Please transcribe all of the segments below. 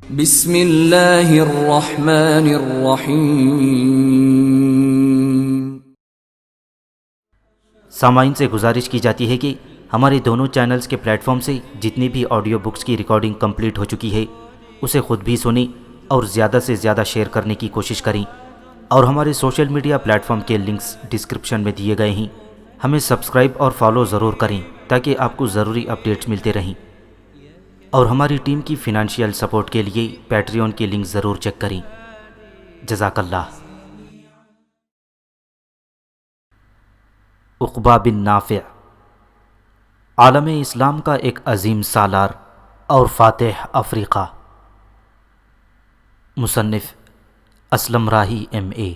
بسم اللہ الرحمن الرحیم۔ سامعین سے گزارش کی جاتی ہے کہ ہمارے دونوں چینلز کے پلیٹ فارم سے جتنی بھی آڈیو بکس کی ریکارڈنگ کمپلیٹ ہو چکی ہے اسے خود بھی سنیں اور زیادہ سے زیادہ شیئر کرنے کی کوشش کریں، اور ہمارے سوشل میڈیا پلیٹ فارم کے لنکس ڈسکرپشن میں دیے گئے ہیں، ہمیں سبسکرائب اور فالو ضرور کریں تاکہ آپ کو ضروری اپڈیٹس ملتے رہیں، اور ہماری ٹیم کی فنانشیل سپورٹ کے لیے پیٹریون کی لنک ضرور چیک کریں۔ جزاک اللہ۔ عقبہ بن نافع عالم اسلام کا ایک عظیم سالار اور فاتح افریقہ۔ مصنف اسلم راہی MA۔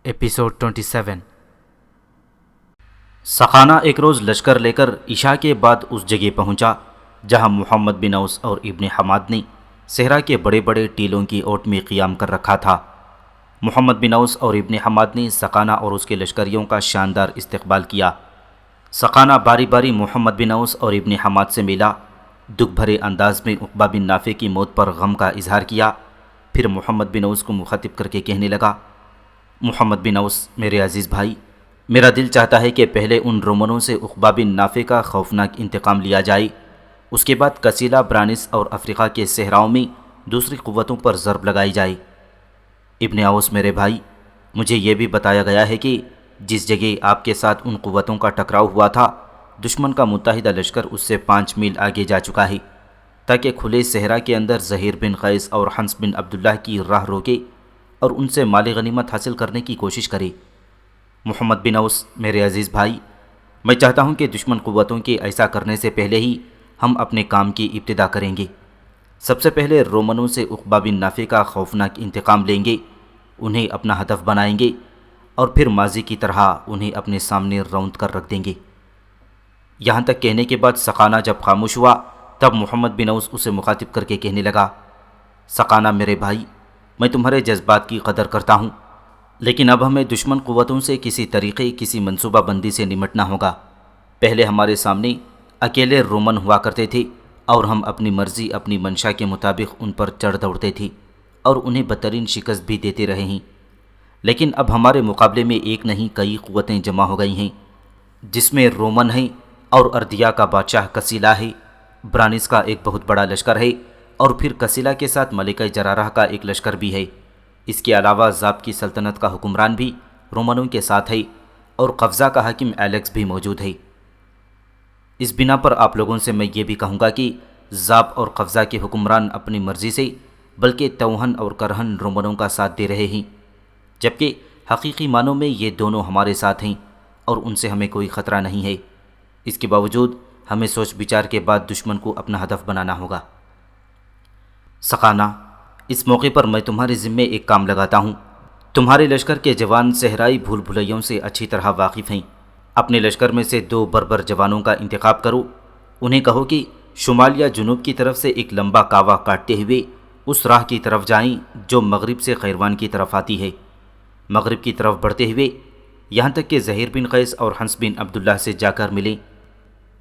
ایپیسوڈ 27۔ سقانہ ایک روز لشکر لے کر عشاء کے بعد اس جگہ پہنچا جہاں محمد بن اوس اور ابن حماد نے صحرا کے بڑے بڑے ٹیلوں کی اوٹ میں قیام کر رکھا تھا۔ محمد بن اوس اور ابن حماد نے سقانہ اور اس کے لشکریوں کا شاندار استقبال کیا۔ سقانہ باری باری محمد بن اوس اور ابن حماد سے ملا، دکھ بھرے انداز میں عقبہ بن نافع کی موت پر غم کا اظہار کیا، پھر محمد بن اوس کو مخاطب کر کے کہنے لگا: محمد بن اوس، میرے عزیز بھائی، میرا دل چاہتا ہے کہ پہلے ان رومنوں سے عقبہ بن نافع کا خوفناک انتقام لیا جائے، اس کے بعد کسیلہ، برانس اور افریقہ کے صحراؤں میں دوسری قوتوں پر ضرب لگائی جائے۔ ابن اوس، میرے بھائی، مجھے یہ بھی بتایا گیا ہے کہ جس جگہ آپ کے ساتھ ان قوتوں کا ٹکراؤ ہوا تھا، دشمن کا متحدہ لشکر اس سے 5 میل آگے جا چکا ہے، تاکہ کھلے صحرا کے اندر زہیر بن قیس اور حنس بن عبداللہ کی راہ روکے اور ان سے مال غنیمت حاصل کرنے کی کوشش کرے۔ محمد بن اوس، میرے عزیز بھائی، میں چاہتا ہوں کہ دشمن قوتوں کے ایسا کرنے سے پہلے ہی ہم اپنے کام کی ابتدا کریں گے۔ سب سے پہلے رومنوں سے عقبہ بن نافع کا خوفناک انتقام لیں گے، انہیں اپنا ہدف بنائیں گے، اور پھر ماضی کی طرح انہیں اپنے سامنے روند کر رکھ دیں گے۔ یہاں تک کہنے کے بعد سقانہ جب خاموش ہوا تب محمد بن اوس اسے مخاطب کر کے کہنے لگا: سقانہ، میرے بھائی، میں تمہارے جذبات کی قدر کرتا ہوں، لیکن اب ہمیں دشمن قوتوں سے کسی طریقے، کسی منصوبہ بندی سے نمٹنا ہوگا۔ پہلے ہمارے سامنے اکیلے رومن ہوا کرتے تھے اور ہم اپنی مرضی، اپنی منشا کے مطابق ان پر چڑھ دوڑتے تھے اور انہیں بدترین شکست بھی دیتے رہے ہیں، لیکن اب ہمارے مقابلے میں ایک نہیں کئی قوتیں جمع ہو گئی ہیں، جس میں رومن ہیں اور اردیا کا بادشاہ کسیلہ ہے، برانس کا ایک بہت بڑا لشکر ہے، اور پھر کسیلہ کے ساتھ ملکہ جرارہ کا ایک لشکر بھی ہے۔ اس کے علاوہ ذاب کی سلطنت کا حکمران بھی رومنوں کے ساتھ ہے، اور قفزہ کا حاکم ایلیکس بھی موجود ہے۔ اس بنا پر آپ لوگوں سے میں یہ بھی کہوں گا کہ ذاب اور قفزہ کے حکمران اپنی مرضی سے بلکہ توہن اور کرہن رومنوں کا ساتھ دے رہے ہیں، جبکہ حقیقی معنوں میں یہ دونوں ہمارے ساتھ ہیں اور ان سے ہمیں کوئی خطرہ نہیں ہے۔ اس کے باوجود ہمیں سوچ بچار کے بعد دشمن کو اپنا ہدف بنانا ہوگا۔ سقانہ، اس موقع پر میں تمہارے ذمے ایک کام لگاتا ہوں۔ تمہارے لشکر کے جوان صحرائی بھول بھلیوں سے اچھی طرح واقف ہیں۔ اپنے لشکر میں سے 2 بربر جوانوں کا انتخاب کرو، انہیں کہو کہ شمال یا جنوب کی طرف سے ایک لمبا کاوا کاٹتے ہوئے اس راہ کی طرف جائیں جو مغرب سے خیروان کی طرف آتی ہے، مغرب کی طرف بڑھتے ہوئے یہاں تک کہ زہیر بن قیس اور حنس بن عبداللہ سے جا کر ملیں۔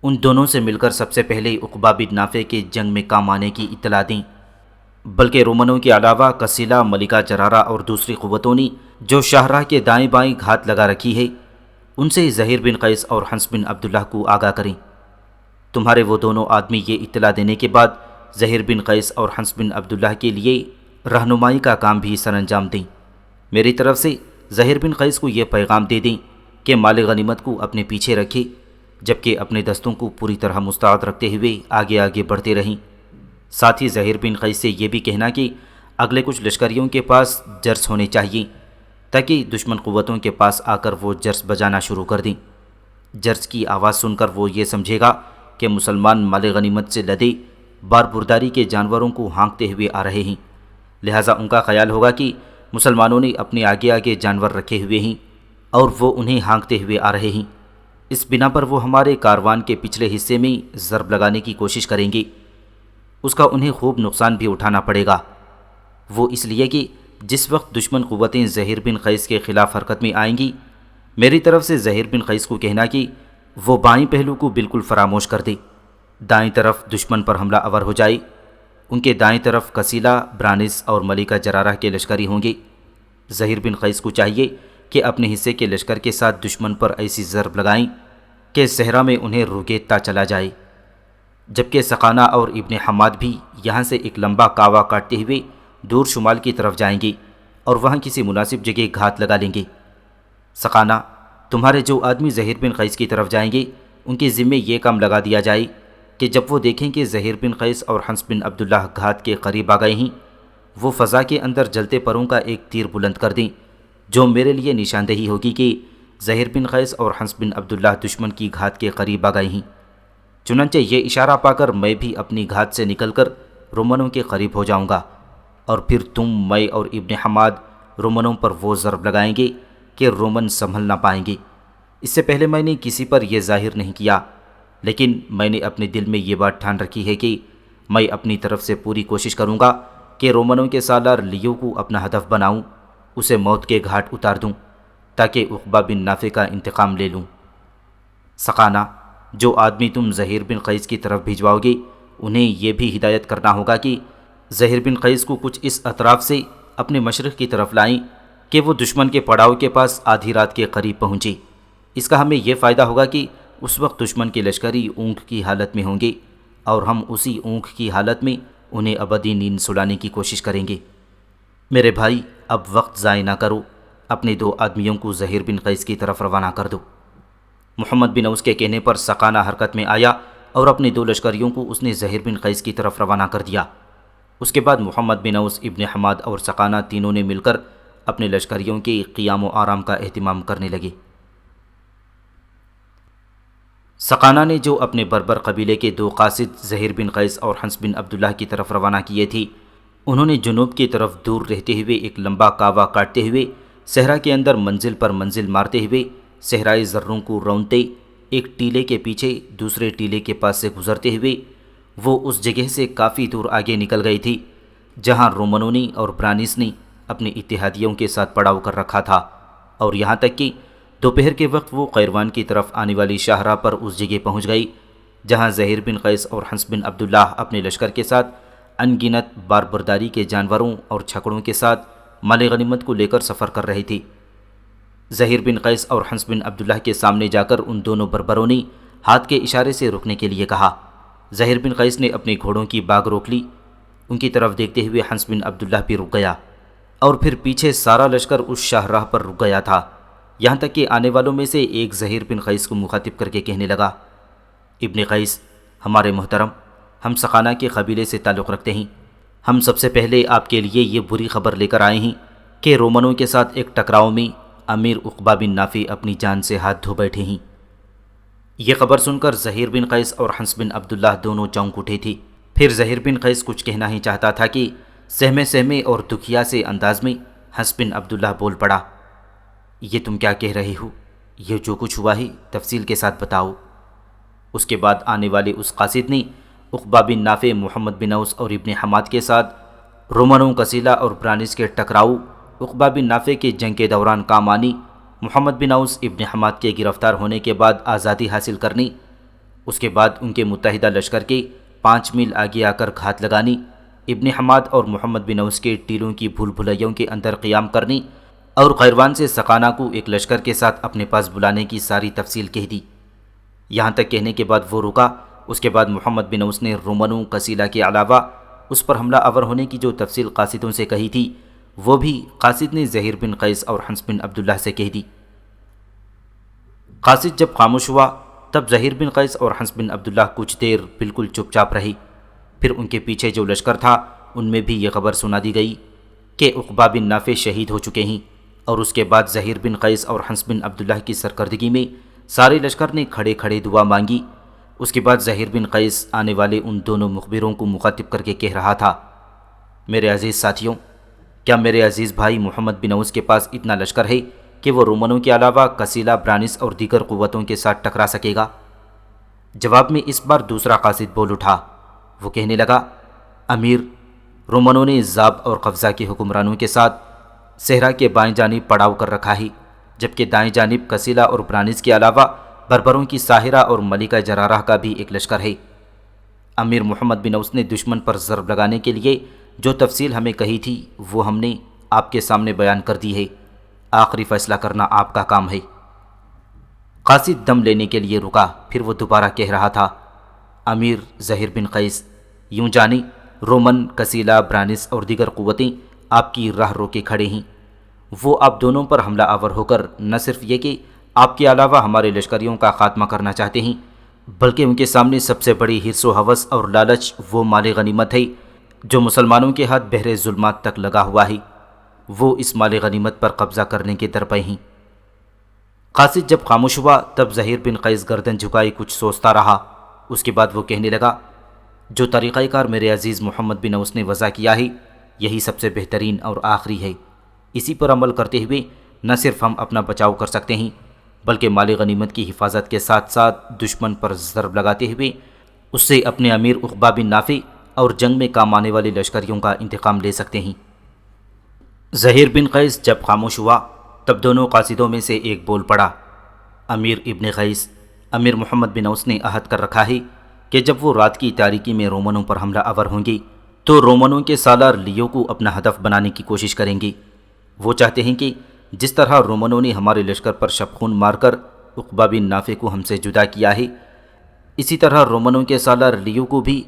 ان دونوں سے مل کر سب سے پہلے عقبہ بن نافع کے جنگ میں کام آنے کی اطلاع دیں، بلکہ رومنوں کے علاوہ کسیلہ، ملکہ جرارہ اور دوسری قوتوں نے جو شاہراہ کے دائیں بائیں گھات لگا رکھی ہے، ان سے زہیر بن قیس اور حنس بن عبداللہ کو آگاہ کریں۔ تمہارے وہ دونوں آدمی یہ اطلاع دینے کے بعد زہیر بن قیس اور حنس بن عبداللہ کے لیے رہنمائی کا کام بھی سر انجام دیں۔ میری طرف سے زہیر بن قیس کو یہ پیغام دے دیں کہ مال غنیمت کو اپنے پیچھے رکھے، جبکہ اپنے دستوں کو پوری طرح مستعد رکھتے ہوئے آگے آگے بڑھتے رہیں۔ ساتھ ہی زہیر بن قیس سے یہ بھی کہنا کہ اگلے کچھ لشکریوں کے پاس جرس ہونے چاہیے، تاکہ دشمن قوتوں کے پاس آ کر وہ جرس بجانا شروع کر دیں۔ جرس کی آواز سن کر وہ یہ سمجھے گا کہ مسلمان مال غنیمت سے لدے بار برداری کے جانوروں کو ہانکتے ہوئے آ رہے ہیں، لہٰذا ان کا خیال ہوگا کہ مسلمانوں نے اپنے آگے آگے جانور رکھے ہوئے ہیں اور وہ انہیں ہانکتے ہوئے آ رہے ہیں۔ اس بنا پر وہ ہمارے کاروان کے پچھلے حصے میں ضرب لگانے کی کوشش کریں گے، اس کا انہیں خوب نقصان بھی اٹھانا پڑے گا۔ وہ اس لیے کہ جس وقت دشمن قوتیں زہیر بن قیس کے خلاف حرکت میں آئیں گی، میری طرف سے زہیر بن قیس کو کہنا کہ وہ بائیں پہلو کو بالکل فراموش کر دے، دائیں طرف دشمن پر حملہ آور ہو جائے ان کے دائیں طرف کسیلا، برانس اور ملکہ جرارہ کے لشکری ہوں گے۔ زہیر بن قیس کو چاہیے کہ اپنے حصے کے لشکر کے ساتھ دشمن پر ایسی ضرب لگائیں کہ صحرا میں انہیں روگیتا چلا جائے، جبکہ سقانہ اور ابن حماد بھی یہاں سے ایک لمبا کاوا کاٹتے ہوئے دور شمال کی طرف جائیں گے اور وہاں کسی مناسب جگہ گھات لگا لیں گے۔ سقانہ، تمہارے جو آدمی زہیر بن قیس کی طرف جائیں گے ان کے ذمے یہ کام لگا دیا جائے کہ جب وہ دیکھیں کہ زہیر بن قیس اور حنس بن عبداللہ گھات کے قریب آ گئے ہیں، وہ فضا کے اندر جلتے پروں کا ایک تیر بلند کر دیں، جو میرے لیے نشاندہی ہوگی کہ زہیر بن قیس اور حنس بن عبداللہ دشمن کی گھات کے قریب آ گئے ہیں۔ چنانچہ یہ اشارہ پا کر میں بھی اپنی گھات سے نکل کر رومنوں کے قریب ہو جاؤں گا، اور پھر تم، میں اور ابن حماد رومنوں پر وہ ضرب لگائیں گے کہ رومن سنبھل نہ پائیں گے۔ اس سے پہلے میں نے کسی پر یہ ظاہر نہیں کیا، لیکن میں نے اپنے دل میں یہ بات ٹھان رکھی ہے کہ میں اپنی طرف سے پوری کوشش کروں گا کہ رومنوں کے سالار لیو کو اپنا ہدف بناؤں، اسے موت کے گھاٹ اتار دوں تاکہ عقبہ بن نافع کا انتقام لے لوں۔ سقانہ، جو آدمی تم زہیر بن قیس کی طرف بھیجواؤ گے انہیں یہ بھی ہدایت کرنا ہوگا کہ زہیر بن قیس کو کچھ اس اطراف سے اپنے مشرق کی طرف لائیں کہ وہ دشمن کے پڑاؤ کے پاس آدھی رات کے قریب پہنچے۔ اس کا ہمیں یہ فائدہ ہوگا کہ اس وقت دشمن کے لشکری اونگ کی حالت میں ہوں گے اور ہم اسی اونگ کی حالت میں انہیں ابدی نیند سلانے کی کوشش کریں گے۔ میرے بھائی، اب وقت ضائع نہ کرو، اپنے 2 آدمیوں کو زہیر بن قیس کی طرف روانہ کر دو۔ محمد بن اوس کے کہنے پر سقانہ حرکت میں آیا اور اپنے 2 لشکریوں کو اس نے زہیر بن قیس کی طرف روانہ کر دیا۔ اس کے بعد محمد بن اوس، ابن حماد اور سقانہ تینوں نے مل کر اپنے لشکریوں کے قیام و آرام کا اہتمام کرنے لگے۔ سقانہ نے جو اپنے بربر قبیلے کے 2 قاصد زہیر بن قیس اور حنس بن عبداللہ کی طرف روانہ کیے تھے، انہوں نے جنوب کی طرف دور رہتے ہوئے ایک لمبا کعوہ کاٹتے ہوئے صحرا کے اندر منزل پر منزل مارتے ہوئے صحرائی ذروں کو رونتے ایک ٹیلے کے پیچھے دوسرے ٹیلے کے پاس سے گزرتے ہوئے وہ اس جگہ سے کافی دور آگے نکل گئی تھی جہاں رومنوں نے اور برانس نے اپنے اتحادیوں کے ساتھ پڑاؤ کر رکھا تھا، اور یہاں تک کہ دوپہر کے وقت وہ قیروان کی طرف آنے والی شاہراہ پر اس جگہ پہنچ گئی جہاں زہیر بن قیس اور حنس بن عبداللہ اپنے لشکر کے ساتھ ان گنت بار برداری کے جانوروں اور چھکڑوں کے ساتھ مال غنیمت کو لے کر سفر کر رہی تھی۔ زہیر بن قیس اور حنس بن عبداللہ کے سامنے جا کر ان دونوں بربروں نے ہاتھ کے اشارے سے رکنے کے لیے کہا۔ زہیر بن قیس نے اپنے گھوڑوں کی باگ روک لی، ان کی طرف دیکھتے ہوئے حنس بن عبداللہ بھی رک گیا، اور پھر پیچھے سارا لشکر اس شاہراہ پر رک گیا تھا، یہاں تک کہ آنے والوں میں سے ایک زہیر بن قیس کو مخاطب کر کے کہنے لگا، ابن قیس، ہمارے محترم، ہم سقانہ کے قبیلے سے تعلق رکھتے ہیں، ہم سب سے پہلے آپ کے لیے یہ بری خبر لے کر آئے ہیں کہ رومنوں کے ساتھ ایک ٹکراؤ میں امیر عقبہ بن نافع اپنی جان سے ہاتھ دھو بیٹھے ہیں۔ یہ خبر سن کر زہیر بن قیس اور حنس بن عبداللہ دونوں چونک اٹھے تھے۔ پھر زہیر بن قیس کچھ کہنا ہی چاہتا تھا کہ سہمے سہمے اور دکھیا سے انداز میں حنس بن عبداللہ بول پڑا، یہ تم کیا کہہ رہے ہو؟ یہ جو کچھ ہوا ہے تفصیل کے ساتھ بتاؤ۔ اس کے بعد آنے والے اس قاصد نے عقبہ بن نافع، محمد بن اوس اور ابن حماد کے ساتھ رومنوں، کسیلا اور برانس کے ٹکراؤ، عقبہ بن نافع کے جنگ کے دوران کام آنی، محمد بن اوس ابن حماد کے گرفتار ہونے کے بعد آزادی حاصل کرنی، اس کے بعد ان کے متحدہ لشکر کے 5 میل آگے آ کر گھات لگانی، ابن حماد اور محمد بن اوس کے ٹیلوں کی بھول بھلیوں کے اندر قیام کرنی، اور قیروان سے سقانہ کو ایک لشکر کے ساتھ اپنے پاس بلانے کی ساری تفصیل کہہ دی۔ یہاں تک کہنے کے بعد وہ رکا۔ اس کے بعد محمد بن اوس نے رومنوں، کسیلا کے علاوہ اس پر حملہ آور ہونے کی جو تفصیل قاصدوں سے کہی تھی وہ بھی قاصد نے زہیر بن قیس اور حنس بن عبداللہ سے کہہ دی۔ قاصد جب خاموش ہوا تب زہیر بن قیس اور حنس بن عبداللہ کچھ دیر بالکل چپ چاپ رہی۔ پھر ان کے پیچھے جو لشکر تھا ان میں بھی یہ خبر سنا دی گئی کہ عقبہ بن نافع شہید ہو چکے ہیں، اور اس کے بعد زہیر بن قیس اور حنس بن عبداللہ کی سرکردگی میں سارے لشکر نے کھڑے کھڑے دعا مانگی۔ اس کے بعد زہیر بن قیس آنے والے ان دونوں مخبروں کو مخاطب کر کے کہہ رہا تھا، میرے عزیز ساتھیوں، کیا میرے عزیز بھائی محمد بن اوس کے پاس اتنا لشکر ہے کہ وہ رومنوں کے علاوہ کسیلا، برانس اور دیگر قوتوں کے ساتھ ٹکرا سکے گا؟ جواب میں اس بار دوسرا قاصد بول اٹھا۔ وہ کہنے لگا، امیر، رومنوں نے زاب اور قفزہ کے حکمرانوں کے ساتھ صحرا کے بائیں جانب پڑاؤ کر رکھا ہے، جبکہ دائیں جانب کسیلا اور برانس کے علاوہ بربروں کی ساحرہ اور ملکہ جرارہ کا بھی ایک لشکر ہے۔ امیر محمد بن اوس نے دشمن پر ضرب لگانے کے لیے جو تفصیل ہمیں کہی تھی وہ ہم نے آپ کے سامنے بیان کر دی ہے، آخری فیصلہ کرنا آپ کا کام ہے۔ قاصد دم لینے کے لیے رکا، پھر وہ دوبارہ کہہ رہا تھا، امیر زہیر بن قیس، یوں جانیں رومن، کسیلا، برانس اور دیگر قوتیں آپ کی راہ روکے کھڑے ہیں۔ وہ آپ دونوں پر حملہ آور ہو کر نہ صرف یہ کہ آپ کے علاوہ ہمارے لشکریوں کا خاتمہ کرنا چاہتے ہیں، بلکہ ان کے سامنے سب سے بڑی حرص و ہوس اور لالچ وہ مال غنیمت ہے جو مسلمانوں کے ہاتھ بحر ظلمات تک لگا ہوا ہے، وہ اس مال غنیمت پر قبضہ کرنے کے درپے ہیں۔ قاصد جب خاموش ہوا تب زہیر بن قیس گردن جھکائے کچھ سوچتا رہا۔ اس کے بعد وہ کہنے لگا، جو طریقہ کار میرے عزیز محمد بن اوس نے وضع کیا ہے یہی سب سے بہترین اور آخری ہے۔ اسی پر عمل کرتے ہوئے نہ صرف ہم اپنا بچاؤ کر سکتے ہیں بلکہ مال غنیمت کی حفاظت کے ساتھ ساتھ دشمن پر ضرب لگاتے ہوئے اس سے اپنے امیر عقبہ بن نافع اور جنگ میں کام آنے والے لشکریوں کا انتقام لے سکتے ہیں۔ زہیر بن قیس جب خاموش ہوا تب دونوں قاصدوں میں سے ایک بول پڑا، امیر ابن قیس، امیر محمد بن اوس نے عہد کر رکھا ہے کہ جب وہ رات کی تاریکی میں رومنوں پر حملہ آور ہوں گے تو رومنوں کے سالار لیو کو اپنا ہدف بنانے کی کوشش کریں گے۔ وہ چاہتے ہیں کہ جس طرح رومنوں نے ہمارے لشکر پر شبخون مار کر عقبہ بن نافع کو ہم سے جدا کیا ہے، اسی طرح رومنوں کے سالار لیو کو بھی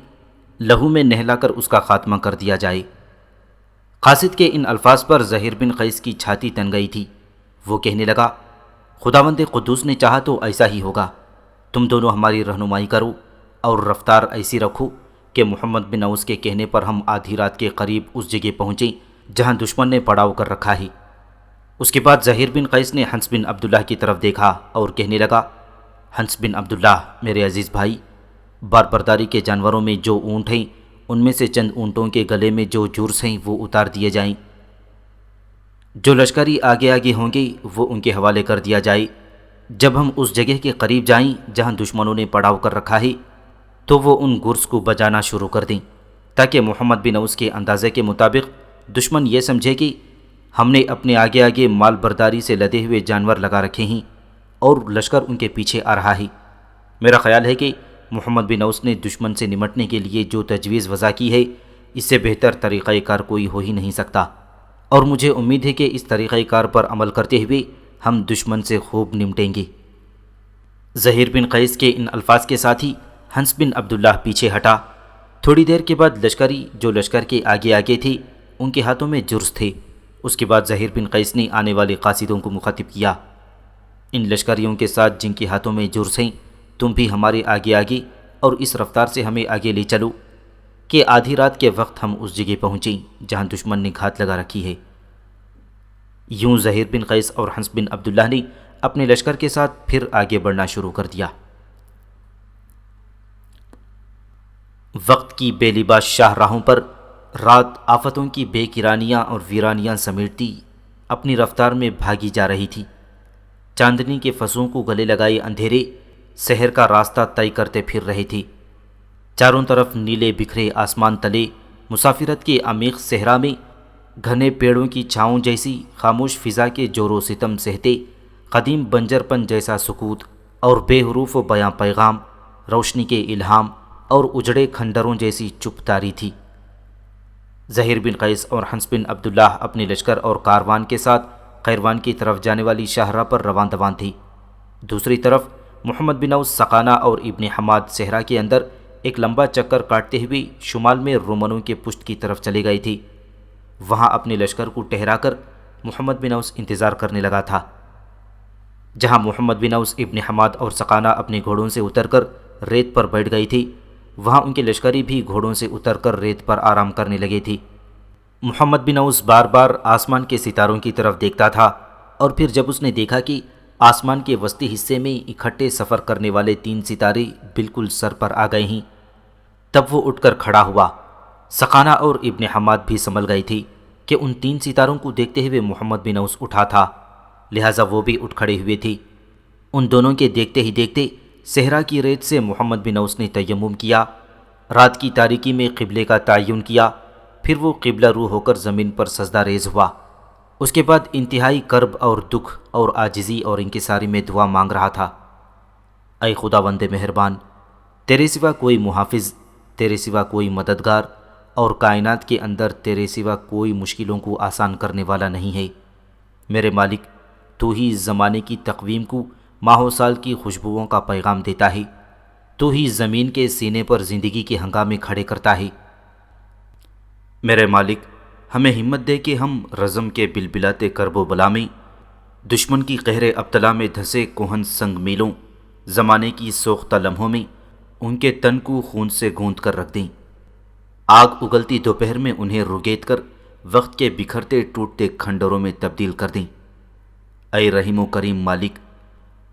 لہو میں نہلا کر اس کا خاتمہ کر دیا جائے۔ قاصد کے ان الفاظ پر زہیر بن قیس کی چھاتی تن گئی تھی۔ وہ کہنے لگا، خداوند قدوس نے چاہا تو ایسا ہی ہوگا۔ تم دونوں ہماری رہنمائی کرو اور رفتار ایسی رکھو کہ محمد بن اوس کے کہنے پر ہم آدھی رات کے قریب اس جگہ پہنچیں جہاں دشمن نے پڑاؤ کر رکھا ہے۔ اس کے بعد زہیر بن قیس نے حنس بن عبداللہ کی طرف دیکھا اور کہنے لگا، حنس بن عبداللہ میرے عزیز بھائی، بار برداری کے جانوروں میں جو اونٹ ہیں ان میں سے چند اونٹوں کے گلے میں جو جرس ہیں وہ اتار دیے جائیں۔ جو لشکری آگے آگے ہوں گے وہ ان کے حوالے کر دیا جائے۔ جب ہم اس جگہ کے قریب جائیں جہاں دشمنوں نے پڑاؤ کر رکھا ہے تو وہ ان گرس کو بجانا شروع کر دیں تاکہ محمد بن اوس کے اندازے کے مطابق دشمن یہ سمجھے کہ ہم نے اپنے آگے آگے مال برداری سے لدے ہوئے جانور لگا رکھے ہیں اور لشکر ان کے پیچھے آ رہا ہے۔ میرا خیال ہے کہ محمد بن اوس نے دشمن سے نمٹنے کے لیے جو تجویز وضع کی ہے اس سے بہتر طریقہ کار کوئی ہو ہی نہیں سکتا، اور مجھے امید ہے کہ اس طریقہ کار پر عمل کرتے ہوئے ہم دشمن سے خوب نمٹیں گے۔ زہیر بن قیس کے ان الفاظ کے ساتھ ہی حنس بن عبداللہ پیچھے ہٹا۔ تھوڑی دیر کے بعد لشکری جو لشکر کے آگے آگے تھے ان کے ہاتھوں میں جرس تھے۔ اس کے بعد زہیر بن قیس نے آنے والے قاصدوں کو مخاطب کیا، ان لشکریوں کے ساتھ جن کے ہاتھوں میں جرس ہیں تم بھی ہمارے آگے آگے اور اس رفتار سے ہمیں آگے لے چلو کہ آدھی رات کے وقت ہم اس جگہ پہنچیں جہاں دشمن نے گھات لگا رکھی ہے۔ یوں زہیر بن قیس اور حنس بن عبداللہ نے اپنے لشکر کے ساتھ پھر آگے بڑھنا شروع کر دیا۔ وقت کی بے لباس شاہ راہوں پر رات آفتوں کی بے کرانیاں اور ویرانیاں سمیٹتی اپنی رفتار میں بھاگی جا رہی تھی۔ چاندنی کے فصوں کو گلے لگائے اندھیرے شہر کا راستہ طے کرتے پھر رہے تھے۔ چاروں طرف نیلے بکھرے آسمان تلے مسافرت کے عمیق صحرا میں گھنے پیڑوں کی چھاؤں جیسی خاموش فضا کے جور و ستم سہتے قدیم بنجر پن جیسا سکوت اور بے حروف و بیاں پیغام، روشنی کے الہام اور اجڑے کھنڈروں جیسی چپ تاری تھی۔ زہیر بن قیس اور حنس بن عبداللہ اپنے لشکر اور کاروان کے ساتھ قیروان کی طرف جانے والی شاہراہ پر روان دوان تھی۔ دوسری طرف محمد بن اوس سقانہ اور ابن حماد صحرا کے اندر ایک لمبا چکر کاٹتے ہوئے شمال میں رومنوں کے پشت کی طرف چلے گئی تھی۔ وہاں اپنے لشکر کو ٹھہرا کر محمد بن اوس انتظار کرنے لگا تھا۔ جہاں محمد بن اوس، ابن حماد اور سقانہ اپنے گھوڑوں سے اتر کر ریت پر بیٹھ گئی تھی، وہاں ان کے لشکری بھی گھوڑوں سے اتر کر ریت پر آرام کرنے لگے تھی۔ محمد بن اوس بار بار آسمان کے ستاروں کی طرف دیکھتا تھا، اور پھر جب اس نے دیکھا کہ آسمان کے وسطی حصے میں اکٹھے سفر کرنے والے 3 ستارے بالکل سر پر آ گئے ہیں، تب وہ اٹھ کر کھڑا ہوا۔ سقانہ اور ابن حماد بھی سنبھل گئی تھی کہ ان 3 ستاروں کو دیکھتے ہوئے محمد بن اوس اٹھا تھا، لہٰذا وہ بھی اٹھ کھڑے ہوئے تھی۔ ان دونوں کے دیکھتے ہی دیکھتے صحرا کی ریت سے محمد بن اوس نے تیمم کیا، رات کی تاریکی میں قبلے کا تعین کیا، پھر وہ قبلہ رو ہو کر زمین پر سجدہ ریز ہوا۔ اس کے بعد انتہائی کرب اور دکھ اور عاجزی اور انکساری میں دعا مانگ رہا تھا، اے خداوند مہربان، تیرے سوا کوئی محافظ، تیرے سوا کوئی مددگار اور کائنات کے اندر تیرے سوا کوئی مشکلوں کو آسان کرنے والا نہیں ہے۔ میرے مالک، تو ہی زمانے کی تقویم کو ماہ و سال کی خوشبوؤں کا پیغام دیتا ہے، تو ہی زمین کے سینے پر زندگی کے ہنگامے کھڑے کرتا ہے۔ میرے مالک، ہمیں ہمت دے کہ ہم رزم کے بلبلاتے کرب و بلا میں، دشمن کی قہر ابتلا میں دھسے کوہن سنگ میلوں، زمانے کی سوختہ لمحوں میں ان کے تن کو خون سے گوندھ کر رکھ دیں۔ آگ اگلتی دوپہر میں انہیں رگید کر وقت کے بکھرتے ٹوٹتے کھنڈروں میں تبدیل کر دیں۔ اے رحیم و کریم مالک،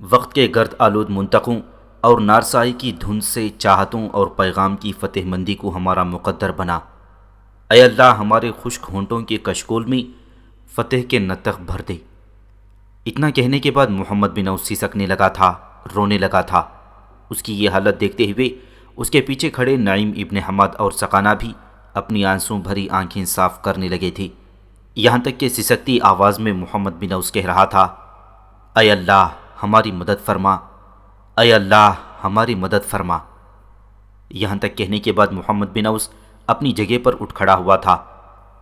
وقت کے گرد آلود منطقوں اور نارسائی کی دھن سے چاہتوں اور پیغام کی فتح مندی کو ہمارا مقدر بنا۔ اے اللہ، ہمارے خشک ہونٹوں کے کشکول میں فتح کے نتخ بھر دے۔ اتنا کہنے کے بعد محمد بن اوس سسکنے لگا تھا، رونے لگا تھا۔ اس کی یہ حالت دیکھتے ہوئے اس کے پیچھے کھڑے نعیم ابن حماد اور سقانہ بھی اپنی آنسوں بھری آنکھیں صاف کرنے لگے تھے، یہاں تک کہ سسکتی آواز میں محمد بن اوس کہہ رہا تھا، اے اللہ ہماری مدد فرما، اے اللہ ہماری مدد فرما۔ یہاں تک کہنے کے بعد محمد بن اوس اپنی جگہ پر اٹھ کھڑا ہوا تھا۔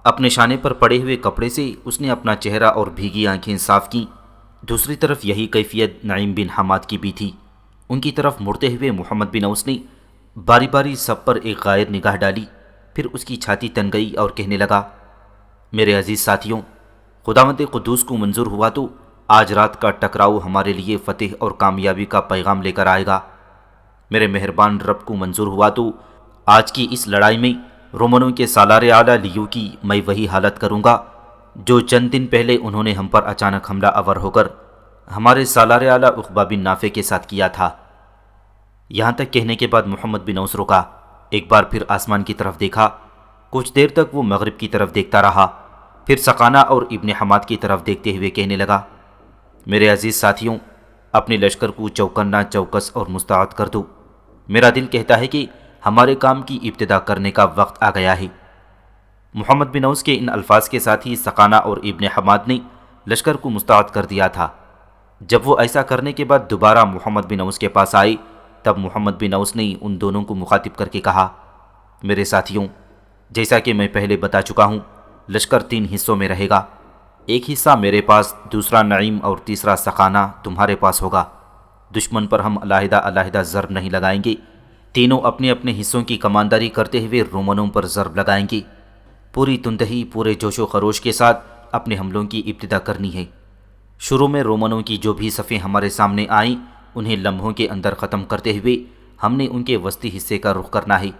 اپنے شانے پر پڑے ہوئے کپڑے سے اس نے اپنا چہرہ اور بھیگی آنکھیں صاف کیں۔ دوسری طرف یہی کیفیت نعیم بن حماد کی بھی تھی۔ ان کی طرف مڑتے ہوئے محمد بن اوس نے باری باری سب پر ایک غائر نگاہ ڈالی، پھر اس کی چھاتی تن گئی اور کہنے لگا، میرے عزیز ساتھیوں، خداوند قدوس کو منظور ہوا تو آج رات کا ٹکراؤ ہمارے لیے فتح اور کامیابی کا پیغام لے کر آئے گا۔ میرے مہربان رب کو منظور ہوا تو آج کی اس لڑائی میں رومنوں کے سالار اعلیٰ لیو کی میں وہی حالت کروں گا جو چند دن پہلے انہوں نے ہم پر اچانک حملہ آور ہو کر ہمارے سالار اعلیٰ عقبہ بن نافع کے ساتھ کیا تھا۔ یہاں تک کہنے کے بعد محمد بن اوس رکا، ایک بار پھر آسمان کی طرف دیکھا، کچھ دیر تک وہ مغرب کی طرف دیکھتا رہا، پھر سقانہ اور ابن حماد کی طرف دیکھتے ہوئے کہنے لگا، میرے عزیز ساتھیوں، اپنے لشکر کو چوکنا چوکس اور مستعد کر دو۔ میرا دل کہتا ہے کہ ہمارے کام کی ابتدا کرنے کا وقت آ گیا ہے۔ محمد بن اوس کے ان الفاظ کے ساتھ ہی سقانہ اور ابن حماد نے لشکر کو مستعد کر دیا تھا۔ جب وہ ایسا کرنے کے بعد دوبارہ محمد بن اوس کے پاس آئے، تب محمد بن اوس نے ان دونوں کو مخاطب کر کے کہا، میرے ساتھیوں، جیسا کہ میں پہلے بتا چکا ہوں، لشکر 3 حصوں میں رہے گا۔ ایک حصہ میرے پاس، دوسرا نعیم اور تیسرا سقانہ تمہارے پاس ہوگا۔ دشمن پر ہم علیحدہ علیحدہ ضرب نہیں لگائیں گے، تینوں اپنے اپنے حصوں کی کمانداری کرتے ہوئے رومنوں پر ضرب لگائیں گے۔ پوری تندہی، پورے جوش و خروش کے ساتھ اپنے حملوں کی ابتدا کرنی ہے۔ شروع میں رومنوں کی جو بھی صفیں ہمارے سامنے آئیں، انہیں لمحوں کے اندر ختم کرتے ہوئے ہم نے ان کے وسطی حصے کا رخ کرنا ہے۔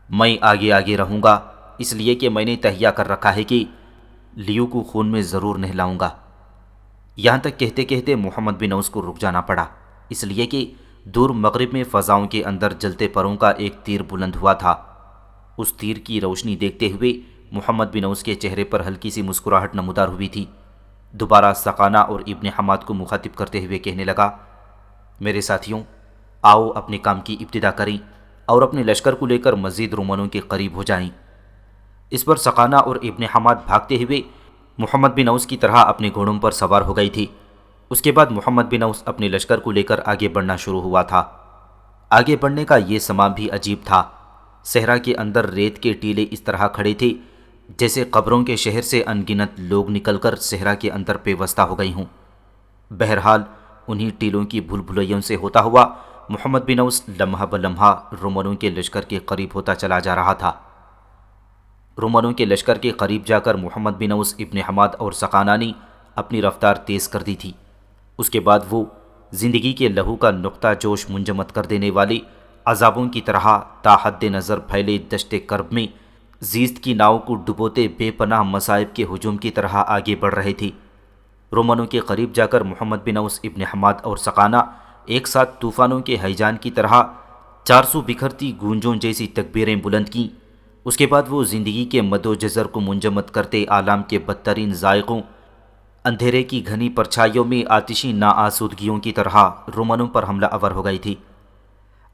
میں آگے آگے رہوں گا، اس لیے کہ میں نے تہیہ کر رکھا ہے کہ لیو کو خون میں ضرور نہلاؤں گا۔ یہاں تک کہتے کہتے محمد بن اوس کو رک جانا پڑا، اس لیے کہ دور مغرب میں فضاؤں کے اندر جلتے پروں کا ایک تیر بلند ہوا تھا۔ اس تیر کی روشنی دیکھتے ہوئے محمد بن اوس کے چہرے پر ہلکی سی مسکراہٹ نمودار ہوئی تھی۔ دوبارہ سقانہ اور ابن حماد کو مخاطب کرتے ہوئے کہنے لگا، میرے ساتھیوں، آؤ اپنے کام کی ابتدا کریں اور اپنے لشکر کو لے کر مزید رومنوں کے قریب ہو جائیں۔ اس پر سقانہ اور ابن حماد بھاگتے ہوئے محمد بن اوس کی طرح اپنے گھوڑوں پر سوار ہو گئی تھی۔ اس کے بعد محمد بن اوس اپنے لشکر کو لے کر آگے بڑھنا شروع ہوا تھا۔ آگے بڑھنے کا یہ سماں بھی عجیب تھا۔ صحرا کے اندر ریت کے ٹیلے اس طرح کھڑے تھے جیسے قبروں کے شہر سے ان گنت لوگ نکل کر صحرا کے اندر پیوستہ ہو گئی ہوں۔ بہرحال انہی ٹیلوں کی بھول بھلیوں سے ہوتا ہوا محمد بن اوس لمحہ بلمحہ رومنوں کے لشکر کے قریب ہوتا چلا جا رہا تھا۔ رومنوں کے لشکر کے قریب جا کر محمد بن اوس، ابن حماد اور سقانہ نے اپنی رفتار تیز کر دی تھی۔ اس کے بعد وہ زندگی کے لہو کا نقطہ جوش منجمد کر دینے والے عذابوں کی طرح تا حد نظر پھیلے دشت کرب میں زیست کی ناؤ کو ڈبوتے بے پناہ مصائب کے ہجوم کی طرح آگے بڑھ رہے تھے۔ رومنوں کے قریب جا کر محمد بن اوس، ابن حماد اور سقانہ ایک ساتھ طوفانوں کے ہیجان کی طرح 400 بکھرتی گونجوں جیسی تکبیریں بلند کیں۔ اس کے بعد وہ زندگی کے مد و جزر کو منجمد کرتے عالم کے بدترین ذائقوں، اندھیرے کی گھنی پرچھائیوں میں آتشی ناآسودگیوں کی طرح رومنوں پر حملہ آور ہو گئی تھی۔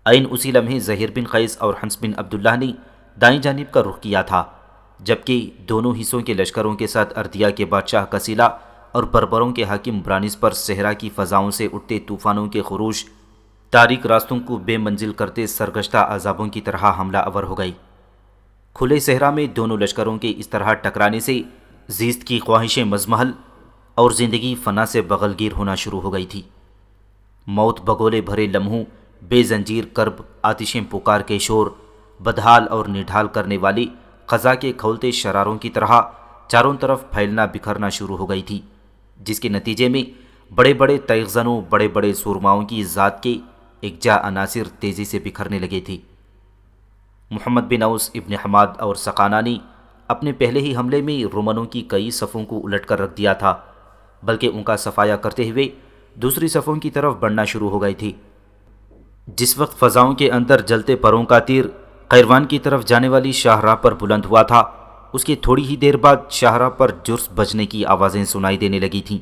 عین اسی لمحے زہیر بن قیس اور حنس بن عبداللہ نے دائیں جانب کا رخ کیا تھا، جبکہ دونوں حصوں کے لشکروں کے ساتھ اردیا کے بادشاہ کسیلا اور بربروں کے حاکم برانس پر صحرا کی فضاؤں سے اٹھتے طوفانوں کے خروش تاریک راستوں کو بے منزل کرتے سرگشتہ عذابوں کی طرح حملہ آور ہو گئی۔ کھلے صحرا میں دونوں لشکروں کے اس طرح ٹکرانے سے زیست کی خواہشیں مزمحل اور زندگی فنا سے بغل گیر ہونا شروع ہو گئی تھی۔ موت بگولے بھرے لمحوں، بے زنجیر کرب، آتشیں پکار کے شور، بدحال اور نڈھال کرنے والی قضا کے کھولتے شراروں کی طرح چاروں طرف پھیلنا بکھرنا شروع ہو گئی تھی، جس کے نتیجے میں بڑے بڑے تیغزنوں، بڑے بڑے سورماؤں کی ذات کے یکجا عناصر تیزی سے بکھرنے لگے تھے۔ محمد بن اوس ابن حماد اور سقانہ نے اپنے پہلے ہی حملے میں رومنوں کی کئی صفوں کو الٹ کر رکھ دیا تھا، بلکہ ان کا صفایا کرتے ہوئے دوسری صفوں کی طرف بڑھنا شروع ہو گئی تھی۔ جس وقت فضاؤں کے اندر جلتے پروں کا تیر قیروان کی طرف جانے والی شاہراہ پر بلند ہوا تھا، اس کے تھوڑی ہی دیر بعد شاہراہ پر جرس بجنے کی آوازیں سنائی دینے لگی تھیں۔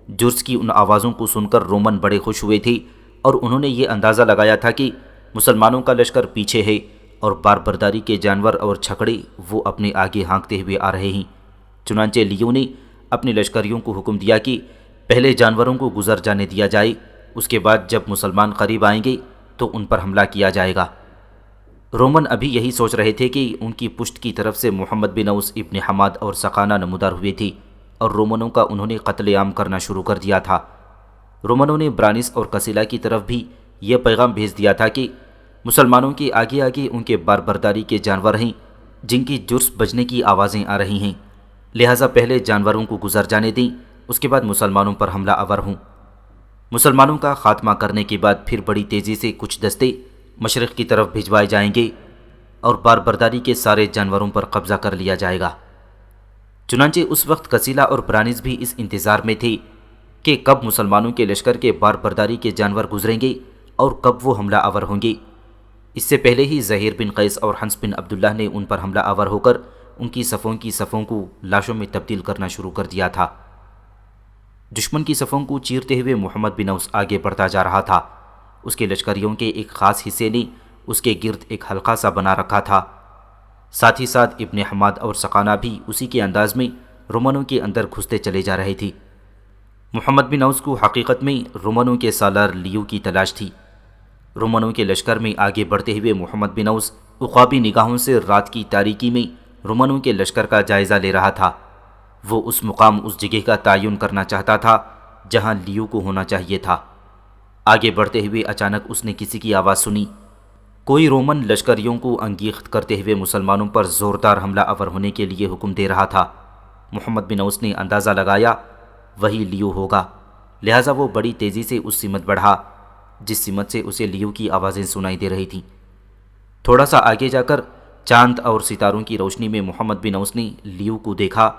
جرس کی ان آوازوں کو سن کر رومن بڑے خوش ہوئے تھے اور انہوں نے یہ اندازہ لگایا تھا کہ مسلمانوں کا لشکر پیچھے ہے اور باربرداری کے جانور اور چھکڑے وہ اپنے آگے ہانکتے ہوئے آ رہے ہیں۔ چنانچہ لیو نے اپنے لشکریوں کو حکم دیا کہ پہلے جانوروں کو گزر جانے دیا جائے، اس کے بعد جب مسلمان قریب آئیں گے تو ان پر حملہ کیا جائے گا۔ رومن ابھی یہی سوچ رہے تھے کہ ان کی پشت کی طرف سے محمد بن اوس ابن حماد اور سقانہ نمودار ہوئے تھے اور رومنوں کا انہوں نے قتل عام کرنا شروع کر دیا تھا۔ رومنوں نے برانس اور کسیلا کی طرف بھی یہ پیغام بھیج دیا تھا کہ مسلمانوں کے آگے آگے ان کے باربرداری کے جانور ہیں جن کی جرس بجنے کی آوازیں آ رہی ہیں، لہٰذا پہلے جانوروں کو گزر جانے دیں، اس کے بعد مسلمانوں پر حملہ آور ہوں۔ مسلمانوں کا خاتمہ کرنے کے بعد پھر بڑی تیزی سے کچھ دستے مشرق کی طرف بھجوائے جائیں گے اور باربرداری کے سارے جانوروں پر قبضہ کر لیا جائے گا۔ چنانچہ اس وقت کسیلا اور برانس بھی اس انتظار میں تھے کہ کب مسلمانوں کے لشکر کے باربرداری کے جانور گزریں گے اور کب وہ حملہ آور ہوں گے۔ اس سے پہلے ہی زہیر بن قیس اور حنس بن عبداللہ نے ان پر حملہ آور ہو کر ان کی صفوں کو لاشوں میں تبدیل کرنا شروع کر دیا تھا۔ دشمن کی صفوں کو چیرتے ہوئے محمد بن اوس آگے بڑھتا جا رہا تھا۔ اس کے لشکریوں کے ایک خاص حصے نے اس کے گرد ایک حلقہ سا بنا رکھا تھا۔ ساتھ ہی ساتھ ابن حماد اور سقانہ بھی اسی کے انداز میں رومنوں کے اندر گھستے چلے جا رہے تھے۔ محمد بن اوس کو حقیقت میں رومنوں کے سالار لیو کی تلاش تھی۔ رومنوں کے لشکر میں آگے بڑھتے ہوئے محمد بن اوس عقابی نگاہوں سے رات کی تاریکی میں رومنوں کے لشکر کا جائزہ لے رہا تھا۔ وہ اس مقام، اس جگہ کا تعین کرنا چاہتا تھا جہاں لیو کو ہونا چاہیے تھا۔ آگے بڑھتے ہوئے اچانک اس نے کسی کی آواز سنی۔ کوئی رومن لشکریوں کو انگیخت کرتے ہوئے مسلمانوں پر زوردار حملہ آور ہونے کے لیے حکم دے رہا تھا۔ محمد بن اوس نے اندازہ لگایا وہی لیو ہوگا، لہٰذا وہ بڑی تیزی سے اس سمت بڑھا جس سمت سے اسے لیو کی آوازیں سنائی دے رہی تھیں۔ تھوڑا سا آگے جا کر چاند اور ستاروں کی روشنی میں محمد بن اوس نے لیو کو دیکھا۔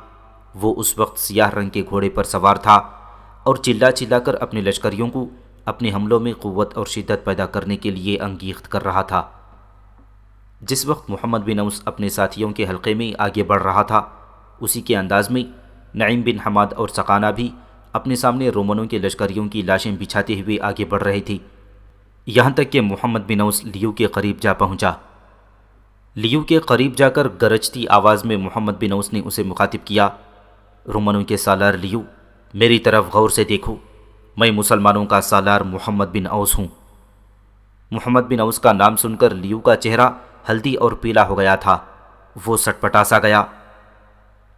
وہ اس وقت سیاہ رنگ کے گھوڑے پر سوار تھا اور چلا چلا کر اپنے لشکریوں کو اپنے حملوں میں قوت اور شدت پیدا کرنے کے لیے انگیخت کر رہا تھا۔ جس وقت محمد بن اوس اپنے ساتھیوں کے حلقے میں آگے بڑھ رہا تھا، اسی کے انداز میں نعیم بن حماد اور سقانہ بھی اپنے سامنے رومنوں کے لشکریوں کی لاشیں بچھاتے ہوئے آگے بڑھ رہے تھے، یہاں تک کہ محمد بن اوس لیو کے قریب جا پہنچا۔ لیو کے قریب جا کر گرجتی آواز میں محمد بن اوس نے اسے مخاطب کیا، رومنوں کے سالار لیو، میری طرف غور سے دیکھو، میں مسلمانوں کا سالار محمد بن اوس ہوں۔ محمد بن اوس کا نام سن کر لیو کا چہرہ ہلدی اور پیلا ہو گیا تھا۔ وہ سٹپٹا سا گیا۔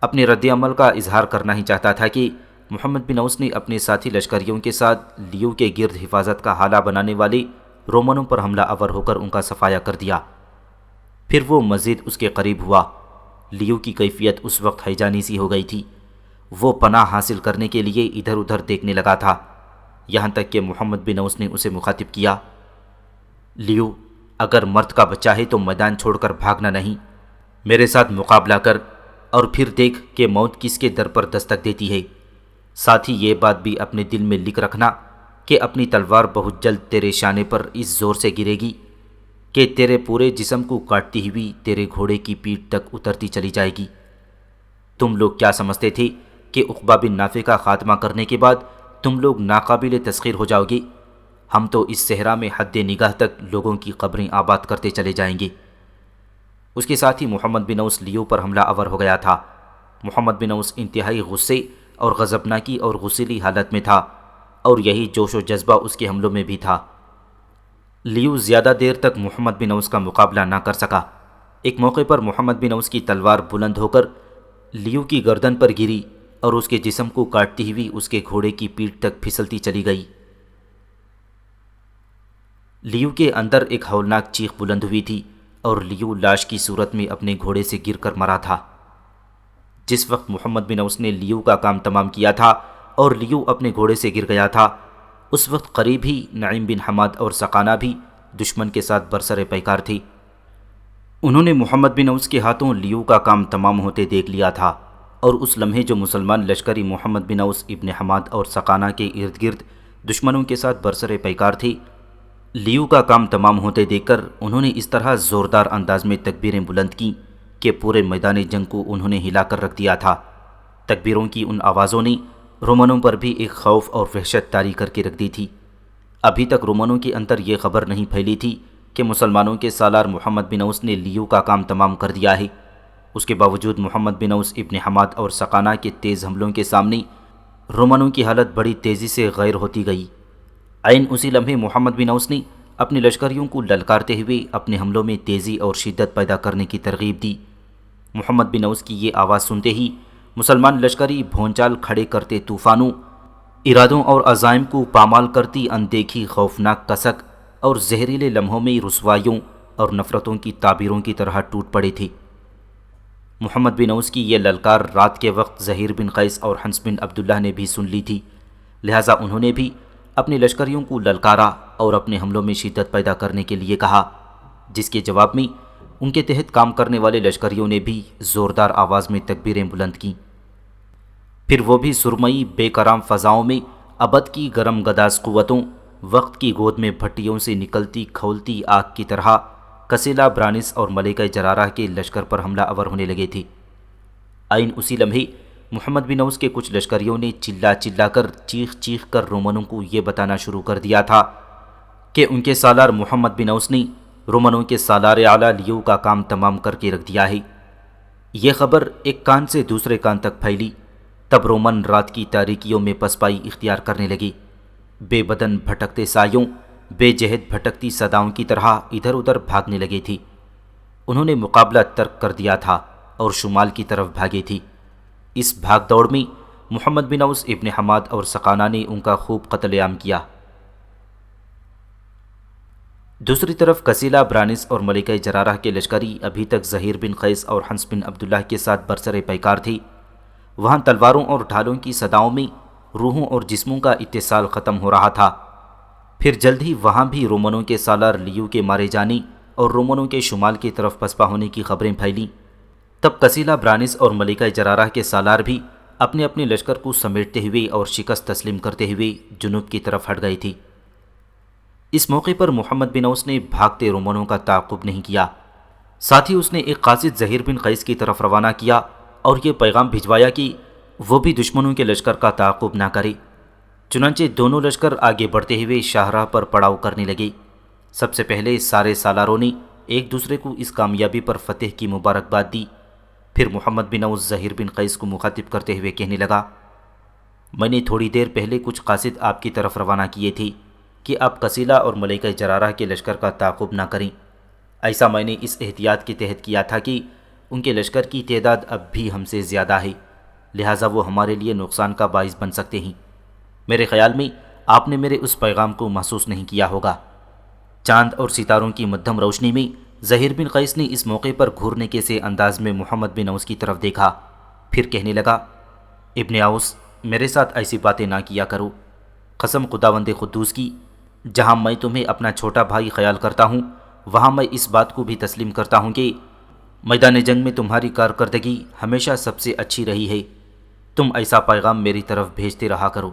اپنے رد عمل کا اظہار کرنا ہی چاہتا تھا کہ محمد بن اوس نے اپنے ساتھی لشکریوں کے ساتھ لیو کے گرد حفاظت کا حالہ بنانے والے رومنوں پر حملہ آور ہو کر ان کا صفایا کر دیا۔ پھر وہ مزید اس کے قریب ہوا۔ لیو کی کیفیت اس وقت ہیجانی سی ہو گئی تھی۔ وہ پناہ حاصل کرنے کے لیے ادھر ادھر دیکھنے لگا تھا، یہاں تک کہ محمد بن اوس نے اسے مخاطب کیا، لیو، اگر مرد کا بچہ ہے تو میدان چھوڑ کر بھاگنا نہیں، میرے ساتھ مقابلہ کر اور پھر دیکھ کہ موت کس کے در پر دستک دیتی ہے۔ ساتھ ہی یہ بات بھی اپنے دل میں لکھ رکھنا کہ اپنی تلوار بہت جلد تیرے شانے پر اس زور سے گرے گی کہ تیرے پورے جسم کو کاٹتی ہوئی تیرے گھوڑے کی پیٹھ تک اترتی چلی جائے گی۔ تم لوگ کیا سمجھتے تھے کہ عقبہ بن نافع کا خاتمہ کرنے کے بعد تم لوگ ناقابل تسخیر ہو جاؤ گے؟ ہم تو اس صحرا میں حد نگاہ تک لوگوں کی قبریں آباد کرتے چلے جائیں گے۔ اس کے ساتھ ہی محمد بن اوس لیو پر حملہ آور ہو گیا تھا۔ محمد بن اوس انتہائی غصے اور غضبناکی اور غصیلی حالت میں تھا، اور یہی جوش و جذبہ اس کے حملوں میں بھی تھا۔ لیو زیادہ دیر تک محمد بن اوس کا مقابلہ نہ کر سکا۔ ایک موقع پر محمد بن اوس کی تلوار بلند ہو کر لیو کی گردن پر گری اور اس کے جسم کو کاٹتی ہوئی اس کے گھوڑے کی پیٹھ تک پھسلتی چلی گئی۔ لیو کے اندر ایک ہولناک چیخ بلند ہوئی تھی اور لیو لاش کی صورت میں اپنے گھوڑے سے گر کر مرا تھا۔ جس وقت محمد بن اوس نے لیو کا کام تمام کیا تھا اور لیو اپنے گھوڑے سے گر گیا تھا، اس وقت قریب ہی نعیم بن حماد اور سقانہ بھی دشمن کے ساتھ برسر پیکار تھی۔ انہوں نے محمد بن اوس کے ہاتھوں لیو کا کام تمام ہوتے دیکھ لیا تھا، اور اس لمحے جو مسلمان لشکری محمد بن اوس ابن حماد اور سقانہ کے ارد گرد دشمنوں کے ساتھ برسر پیکار تھی، لیو کا کام تمام ہوتے دیکھ کر انہوں نے اس طرح زوردار انداز میں تکبیریں بلند کیں کہ پورے میدان جنگ کو انہوں نے ہلا کر رکھ دیا تھا۔ تکبیروں کی ان آوازوں نے رومنوں پر بھی ایک خوف اور وحشت طاری کر کے رکھ دی تھی۔ ابھی تک رومنوں کے اندر یہ خبر نہیں پھیلی تھی کہ مسلمانوں کے سالار محمد بن اوس نے لیو کا کام تمام کر دیا ہے۔ اس کے باوجود محمد بن اوس ابن حماد اور سقانہ کے تیز حملوں کے سامنے رومنوں کی حالت بڑی تیزی سے غیر ہوتی گئی۔ عین اسی لمحے محمد بن اوس نے اپنے لشکریوں کو للکارتے ہوئے اپنے حملوں میں تیزی اور شدت پیدا کرنے کی ترغیب دی۔ محمد بن اوس کی یہ آواز سنتے ہی مسلمان لشکری بھونچال کھڑے کرتے طوفانوں، ارادوں اور عزائم کو پامال کرتی اندیکھی خوفناک کسک اور زہریلے لمحوں میں رسوائیوں اور نفرتوں کی تعبیروں کی طرح ٹوٹ پڑے تھے۔ محمد بن اوس کی یہ للکار رات کے وقت زہیر بن قیس اور حنس بن عبداللہ نے بھی سن لی تھی، لہٰذا انہوں نے بھی اپنے لشکریوں کو للکارا اور اپنے حملوں میں شدت پیدا کرنے کے لیے کہا، جس کے جواب میں ان کے تحت کام کرنے والے لشکریوں نے بھی زوردار آواز میں تکبیریں بلند کیں۔ پھر وہ بھی سرمئی بے کرام فضاؤں میں ابد کی گرم گداز قوتوں، وقت کی گود میں بھٹیوں سے نکلتی کھولتی آگ کی طرح کسیلا برانس اور ملکہ جرارہ کے لشکر پر حملہ آور ہونے لگے تھے۔ عین اسی لمحے محمد بن اوس کے کچھ لشکریوں نے چلا چلا کر چیخ چیخ کر رومنوں کو یہ بتانا شروع کر دیا تھا کہ ان کے سالار محمد بن اوس نے رومنوں کے سالار اعلیٰ لیو کا کام تمام کر کے رکھ دیا ہے۔ یہ خبر ایک کان سے دوسرے کان تک پھیلی، تب رومن رات کی تاریکیوں میں پسپائی اختیار کرنے لگے، بے بدن بھٹکتے سایوں، بے جہد بھٹکتی صداؤں کی طرح ادھر ادھر بھاگنے لگے تھی۔ انہوں نے مقابلہ ترک کر دیا تھا اور شمال کی طرف بھاگے تھی۔ اس بھاگ دوڑ میں محمد بن اوس ابن حماد اور سقانہ نے ان کا خوب قتل عام کیا۔ دوسری طرف کسیلا برانس اور ملکہ جرارہ کے لشکری ابھی تک زہیر بن قیس اور حنس بن عبداللہ کے ساتھ برسر پیکار تھی۔ وہاں تلواروں اور ڈھالوں کی صداؤں میں روحوں اور جسموں کا اتصال ختم ہو رہا تھا۔ پھر جلد ہی وہاں بھی رومنوں کے سالار لیو کے مارے جانے اور رومنوں کے شمال کی طرف پسپا ہونے کی خبریں پھیلیں۔ تب کسیلا برانس اور ملکہ جرارہ کے سالار بھی اپنے اپنے لشکر کو سمیٹتے ہوئے اور شکست تسلیم کرتے ہوئے جنوب کی طرف ہٹ گئی تھی۔ اس موقع پر محمد بن اوس نے بھاگتے رومنوں کا تعاقب نہیں کیا، ساتھ ہی اس نے ایک قاصد زہیر بن قیس کی طرف روانہ کیا اور یہ پیغام بھجوایا کہ وہ بھی دشمنوں کے لشکر کا تعاقب نہ کرے۔ چنانچہ دونوں لشکر آگے بڑھتے ہوئے شاہراہ پر پڑاؤ کرنے لگے۔ سب سے پہلے سارے سالاروں نے ایک دوسرے کو اس کامیابی پر فتح کی مبارکباد دی۔ پھر محمد بن اوس زہیر بن قیس کو مخاطب کرتے ہوئے کہنے لگا، میں نے تھوڑی دیر پہلے کچھ قاصد آپ کی طرف روانہ کیے تھے کہ آپ کسیلا اور ملکہ جرارہ کے لشکر کا تعاقب نہ کریں۔ ایسا میں نے اس احتیاط کے تحت کیا تھا کہ ان کے لشکر کی تعداد اب بھی ہم سے زیادہ ہے، لہٰذا وہ ہمارے لیے نقصان کا باعث بن سکتے ہیں۔ میرے خیال میں آپ نے میرے اس پیغام کو محسوس نہیں کیا ہوگا۔ چاند اور ستاروں کی مدھم روشنی میں زہیر بن قیس نے اس موقع پر گھورنے کے سے انداز میں محمد بن اوس کی طرف دیکھا، پھر کہنے لگا، ابن اوس، میرے ساتھ ایسی باتیں نہ کیا کرو۔ قسم خداوند قدوس کی، جہاں میں تمہیں اپنا چھوٹا بھائی خیال کرتا ہوں، وہاں میں اس بات کو بھی تسلیم کرتا ہوں کہ میدان جنگ میں تمہاری کارکردگی ہمیشہ سب سے اچھی رہی ہے۔ تم ایسا پیغام میری طرف بھیجتے رہا کرو۔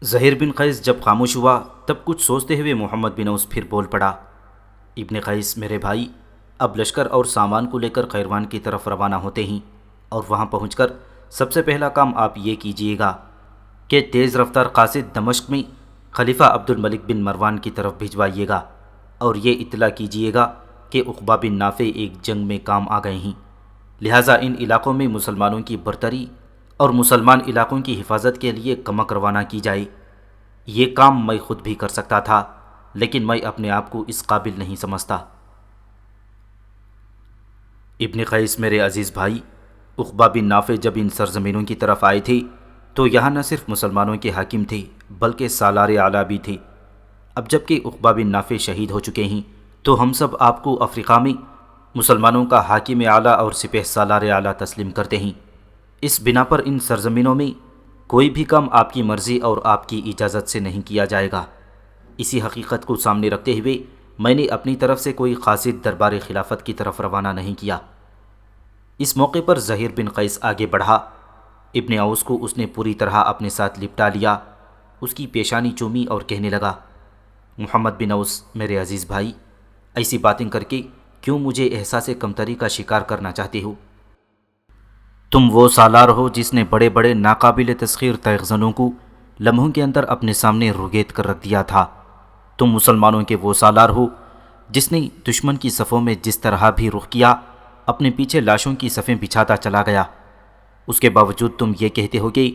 زہیر بن قیس جب خاموش ہوا تب کچھ سوچتے ہوئے محمد بن اوس پھر بول پڑا، ابن قیس میرے بھائی، اب لشکر اور سامان کو لے کر قیروان کی طرف روانہ ہوتے ہیں، اور وہاں پہنچ کر سب سے پہلا کام آپ یہ کیجئے گا کہ تیز رفتار قاصد دمشق میں خلیفہ عبد الملک بن مروان کی طرف بھجوائیے گا اور یہ اطلاع کیجئے گا کہ عقبہ بن نافع ایک جنگ میں کام آ گئے ہیں، لہٰذا ان علاقوں میں مسلمانوں کی برتری اور مسلمان علاقوں کی حفاظت کے لیے کمک روانہ کی جائے۔ یہ کام میں خود بھی کر سکتا تھا، لیکن میں اپنے آپ کو اس قابل نہیں سمجھتا۔ ابن قیس میرے عزیز بھائی، عقبہ بن نافع جب ان سرزمینوں کی طرف آئے تھے تو یہاں نہ صرف مسلمانوں کے حاکم تھے بلکہ سالار اعلیٰ بھی تھے۔ اب جب کہ عقبہ بن نافع شہید ہو چکے ہیں تو ہم سب آپ کو افریقہ میں مسلمانوں کا حاکم اعلیٰ اور سپہ سالار اعلیٰ تسلیم کرتے ہیں۔ اس بنا پر ان سرزمینوں میں کوئی بھی کام آپ کی مرضی اور آپ کی اجازت سے نہیں کیا جائے گا۔ اسی حقیقت کو سامنے رکھتے ہوئے میں نے اپنی طرف سے کوئی قاصد دربار خلافت کی طرف روانہ نہیں کیا۔ اس موقع پر زہیر بن قیس آگے بڑھا۔ ابن اوس کو اس نے پوری طرح اپنے ساتھ لپٹا لیا، اس کی پیشانی چومی اور کہنے لگا، محمد بن اوس میرے عزیز بھائی، ایسی باتیں کر کے کیوں مجھے احساس کمتری کا شکار کرنا چاہتے ہو؟ تم وہ سالار ہو جس نے بڑے بڑے ناقابل تسخیر تیغزنوں کو لمحوں کے اندر اپنے سامنے روگیت کر رکھ دیا تھا۔ تم مسلمانوں کے وہ سالار ہو جس نے دشمن کی صفوں میں جس طرح بھی رخ کیا اپنے پیچھے لاشوں کی صفیں بچھاتا چلا گیا۔ اس کے باوجود تم یہ کہتے ہو کہ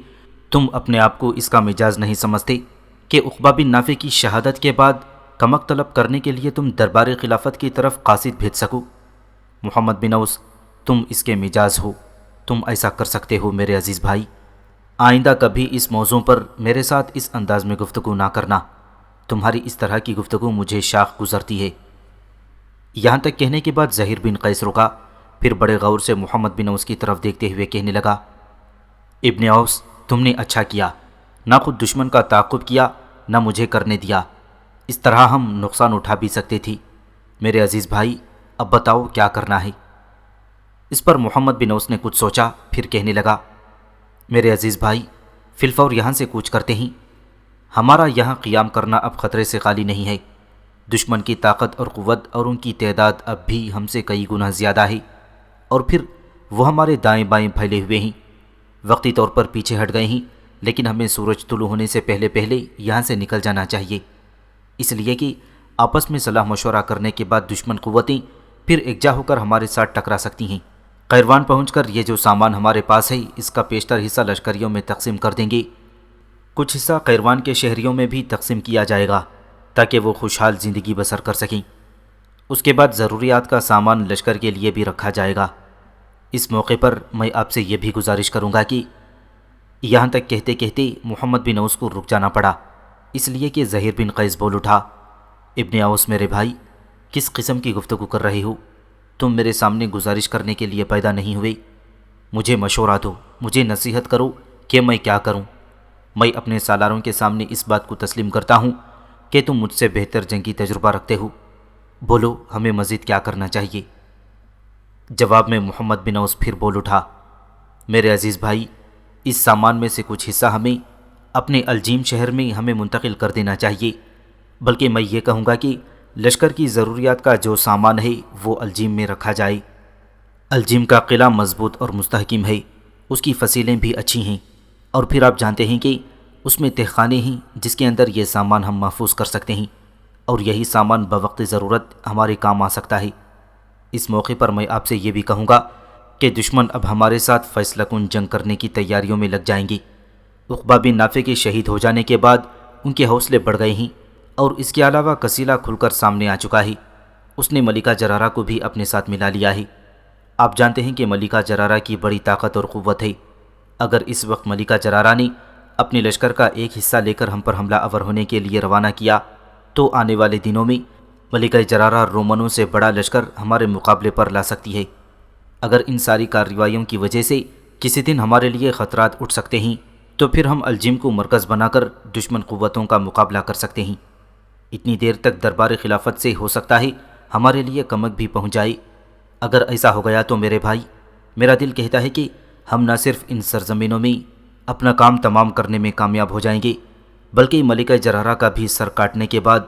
تم اپنے آپ کو اس کا مجاز نہیں سمجھتے کہ عقبہ بن نافع کی شہادت کے بعد کمک طلب کرنے کے لیے تم دربار خلافت کی طرف قاصد بھیج سکو۔ محمد بن اوس، تم اس کے مجاز ہو، تم ایسا کر سکتے ہو میرے عزیز بھائی۔ آئندہ کبھی اس موضوع پر میرے ساتھ اس انداز میں گفتگو نہ کرنا، تمہاری اس طرح کی گفتگو مجھے شاق گزرتی ہے۔ یہاں تک کہنے کے بعد زہیر بن قیس رکا، پھر بڑے غور سے محمد بن اوس کی طرف دیکھتے ہوئے کہنے لگا، ابن اوس، تم نے اچھا کیا، نہ خود دشمن کا تعاقب کیا نہ مجھے کرنے دیا، اس طرح ہم نقصان اٹھا بھی سکتے تھی۔ میرے عزیز بھائی، اب بتاؤ کیا کرنا ہے؟ اس پر محمد بن اوس نے کچھ سوچا، پھر کہنے لگا، میرے عزیز بھائی، فی الفور یہاں سے کوچ کرتے ہیں۔ ہمارا یہاں قیام کرنا اب خطرے سے خالی نہیں ہے۔ دشمن کی طاقت اور قوت اور ان کی تعداد اب بھی ہم سے کئی گنا زیادہ ہے، اور پھر وہ ہمارے دائیں بائیں پھیلے ہوئے ہیں۔ وقتی طور پر پیچھے ہٹ گئے ہیں، لیکن ہمیں سورج طلوع ہونے سے پہلے پہلے یہاں سے نکل جانا چاہیے، اس لیے کہ آپس میں صلاح مشورہ کرنے کے بعد دشمن قوتیں پھر یکجا ہو کر ہمارے ساتھ ٹکرا سکتی ہیں۔ قیروان پہنچ کر یہ جو سامان ہمارے پاس ہے اس کا بیشتر حصہ لشکریوں میں تقسیم کر دیں گے، کچھ حصہ قیروان کے شہریوں میں بھی تقسیم کیا جائے گا تاکہ وہ خوشحال زندگی بسر کر سکیں۔ اس کے بعد ضروریات کا سامان لشکر کے لیے بھی رکھا جائے گا۔ اس موقع پر میں آپ سے یہ بھی گزارش کروں گا کہ یہاں تک کہتے کہتے محمد بن اوس کو رک جانا پڑا، اس لیے کہ زہیر بن قیس بول اٹھا، ابن اوس میرے بھائی، کس قسم کی گفتگو کر رہے ہو؟ تم میرے سامنے گزارش کرنے کے لیے پیدا نہیں ہوئے؟ مجھے مشورہ دو، مجھے نصیحت کرو کہ میں کیا کروں۔ میں اپنے سالاروں کے سامنے اس بات کو تسلیم کرتا ہوں کہ تم مجھ سے بہتر جنگی تجربہ رکھتے ہو، بولو ہمیں مزید کیا کرنا چاہیے؟ جواب میں محمد بن اوس پھر بول اٹھا، میرے عزیز بھائی، اس سامان میں سے کچھ حصہ ہمیں اپنے الجیم شہر میں ہمیں منتقل کر دینا چاہیے، بلکہ میں یہ کہوں گا کہ لشکر کی ضروریات کا جو سامان ہے وہ الجیم میں رکھا جائے۔ الجیم کا قلعہ مضبوط اور مستحکم ہے، اس کی فصیلیں بھی اچھی ہیں، اور پھر آپ جانتے ہیں کہ اس میں تہخانے ہیں جس کے اندر یہ سامان ہم محفوظ کر سکتے ہیں، اور یہی سامان بوقت ضرورت ہمارے کام آ سکتا ہے۔ اس موقع پر میں آپ سے یہ بھی کہوں گا کہ دشمن اب ہمارے ساتھ فیصلہ کن جنگ کرنے کی تیاریوں میں لگ جائیں گے۔ عقبہ بن نافع کے شہید ہو جانے کے بعد ان کے حوصلے بڑھ گئے ہیں، اور اس کے علاوہ کسیلہ کھل کر سامنے آ چکا ہے۔ اس نے ملکہ جرارہ کو بھی اپنے ساتھ ملا لیا ہے۔ آپ جانتے ہیں کہ ملکہ جرارہ کی بڑی طاقت اور قوت ہے۔ اگر اس وقت ملکہ جرارہ نے اپنے لشکر کا ایک حصہ لے کر ہم پر حملہ آور ہونے کے لیے روانہ کیا تو آنے والے دنوں میں ملکہ جرارہ رومنوں سے بڑا لشکر ہمارے مقابلے پر لا سکتی ہے۔ اگر ان ساری کارروائیوں کی وجہ سے کسی دن ہمارے لیے خطرات اٹھ سکتے ہیں تو پھر ہم الجیم کو مرکز بنا کر دشمن قوتوں کا مقابلہ کر سکتے ہیں۔ اتنی دیر تک دربار خلافت سے ہو سکتا ہے ہمارے لیے کمک بھی پہنچ جائے۔ اگر ایسا ہو گیا تو میرے بھائی، میرا دل کہتا ہے کہ ہم نہ صرف ان سرزمینوں میں اپنا کام تمام کرنے میں کامیاب ہو جائیں گے، بلکہ ملکہ جرارہ کا بھی سر کاٹنے کے بعد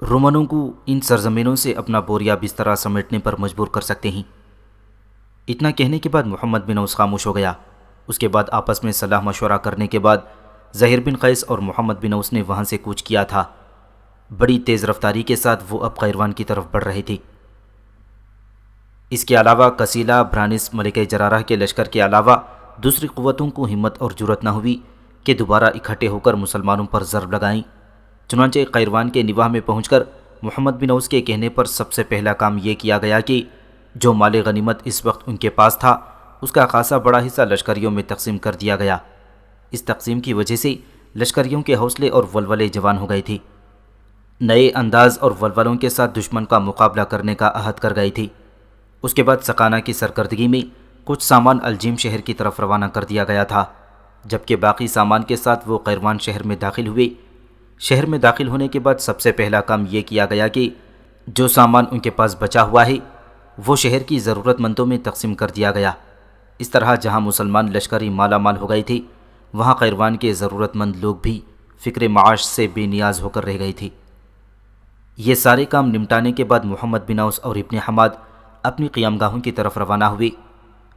رومنوں کو ان سرزمینوں سے اپنا بوریا بستر سمیٹنے پر مجبور کر سکتے ہیں۔ اتنا کہنے کے بعد محمد بن اوس خاموش ہو گیا۔ اس کے بعد آپس میں صلاح مشورہ کرنے کے بعد زہیر بن قیس اور محمد بن اوس نے وہاں سے کوچ کیا تھا۔ بڑی تیز رفتاری کے ساتھ وہ اب قیروان کی طرف بڑھ رہے تھے۔ اس کے علاوہ کسیلہ برانس ملکہ جرارہ کے لشکر کے علاوہ دوسری قوتوں کو ہمت اور جرأت نہ ہوئی کہ دوبارہ اکٹھے ہو کر مسلمانوں پر ضرب لگائیں، چنانچہ قیروان کے نواح میں پہنچ کر محمد بن اوس کے کہنے پر سب سے پہلا کام یہ کیا گیا کہ جو مال غنیمت اس وقت ان کے پاس تھا اس کا خاصا بڑا حصہ لشکریوں میں تقسیم کر دیا گیا۔ اس تقسیم کی وجہ سے لشکریوں کے حوصلے اور ولولے جوان ہو گئے تھے، نئے انداز اور ولولوں کے ساتھ دشمن کا مقابلہ کرنے کا عہد کر گئی تھی۔ اس کے بعد سقانہ کی سرکردگی میں کچھ سامان الجیم شہر کی طرف روانہ کر دیا گیا تھا، جبکہ باقی سامان کے ساتھ وہ قیروان شہر میں داخل ہوئے۔ شہر میں داخل ہونے کے بعد سب سے پہلا کام یہ کیا گیا کہ جو سامان ان کے پاس بچا ہوا ہے وہ شہر کی ضرورت مندوں میں تقسیم کر دیا گیا۔ اس طرح جہاں مسلمان لشکری مالا مال ہو گئے تھے، وہاں قیروان کے ضرورت مند لوگ بھی فکر معاش سے بے نیاز ہو کر رہ گئے تھے۔ یہ سارے کام نمٹانے کے بعد محمد بن اوس اور ابن حماد اپنی قیام گاہوں کی طرف روانہ ہوئے۔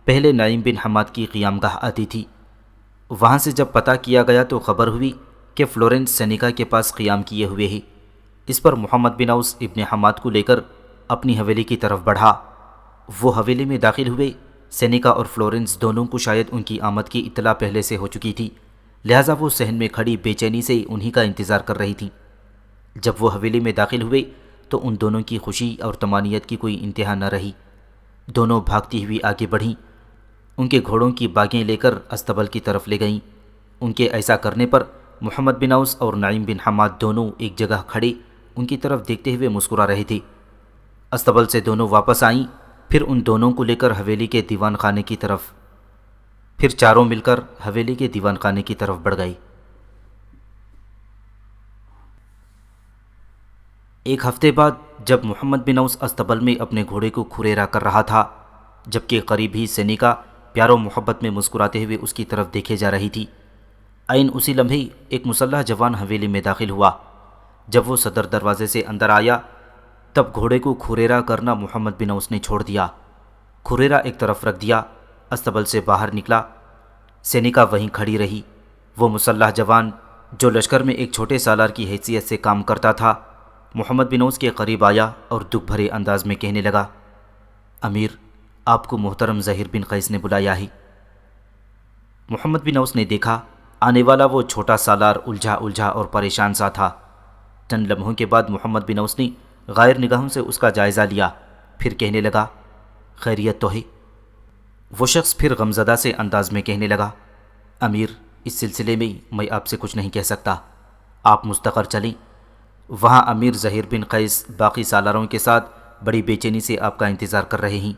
پہلے نعیم بن حماد کی قیام گاہ آتی تھی، وہاں سے جب پتہ کیا گیا تو خبر ہوئی کہ فلورنس سینیکا کے پاس قیام کیے ہوئے ہے۔ اس پر محمد بن اوس ابن حماد کو لے کر اپنی حویلی کی طرف بڑھا۔ وہ حویلی میں داخل ہوئے۔ سینیکا اور فلورنس دونوں کو شاید ان کی آمد کی اطلاع پہلے سے ہو چکی تھی، لہٰذا وہ صحن میں کھڑی بے چینی سے انہی کا انتظار کر رہی تھیں۔ جب وہ حویلی میں داخل ہوئے تو ان دونوں کی خوشی اور طمانینت کی کوئی انتہا نہ رہی۔ دونوں بھاگتی ہوئی آگے بڑھیں، ان کے گھوڑوں کی باگیں لے کر استبل کی طرف لے گئیں۔ ان کے ایسا کرنے پر محمد بن اوس اور نعیم بن حماد دونوں ایک جگہ کھڑے ان کی طرف دیکھتے ہوئے مسکرا رہے تھے۔ استبل سے دونوں واپس آئیں، پھر ان دونوں کو لے کر حویلی کے دیوان خانے کی طرف، پھر چاروں مل کر حویلی کے دیوان خانے کی طرف بڑھ گئے۔ ایک ہفتے بعد جب محمد بن اوس استبل میں اپنے گھوڑے کو کھریرا کر رہا تھا، جبکہ قریب ہی سینیکا پیار و محبت میں مسکراتے ہوئے اس کی طرف دیکھے جا رہی تھی، عین اسی لمحے ایک مسلح جوان حویلی میں داخل ہوا۔ جب وہ صدر دروازے سے اندر آیا تب گھوڑے کو کھریرا کرنا محمد بن اوس نے چھوڑ دیا، کھریرا ایک طرف رکھ دیا، استبل سے باہر نکلا۔ سینیکا وہیں کھڑی رہی۔ وہ مسلح جوان جو لشکر میں ایک چھوٹے سالار کی حیثیت سے کام کرتا تھا، محمد بن اوس کے قریب آیا اور دکھ بھرے انداز میں کہنے لگا، امیر، آپ کو محترم زہیر بن قیس نے بلایا ہے۔ محمد بن اوس نے دیکھا آنے والا وہ چھوٹا سالار الجھا اور پریشان سا تھا۔ چند لمحوں کے بعد محمد بن اوس نے غائر نگاہوں سے اس کا جائزہ لیا، پھر کہنے لگا، خیریت تو ہے؟ وہ شخص پھر غمزدہ سے انداز میں کہنے لگا، امیر، اس سلسلے میں آپ سے کچھ نہیں کہہ سکتا، آپ مستقر چلیں۔ وہاں امیر زہیر بن قیس باقی سالاروں کے ساتھ بڑی بے چینی سے آپ کا انتظار کر رہے ہیں۔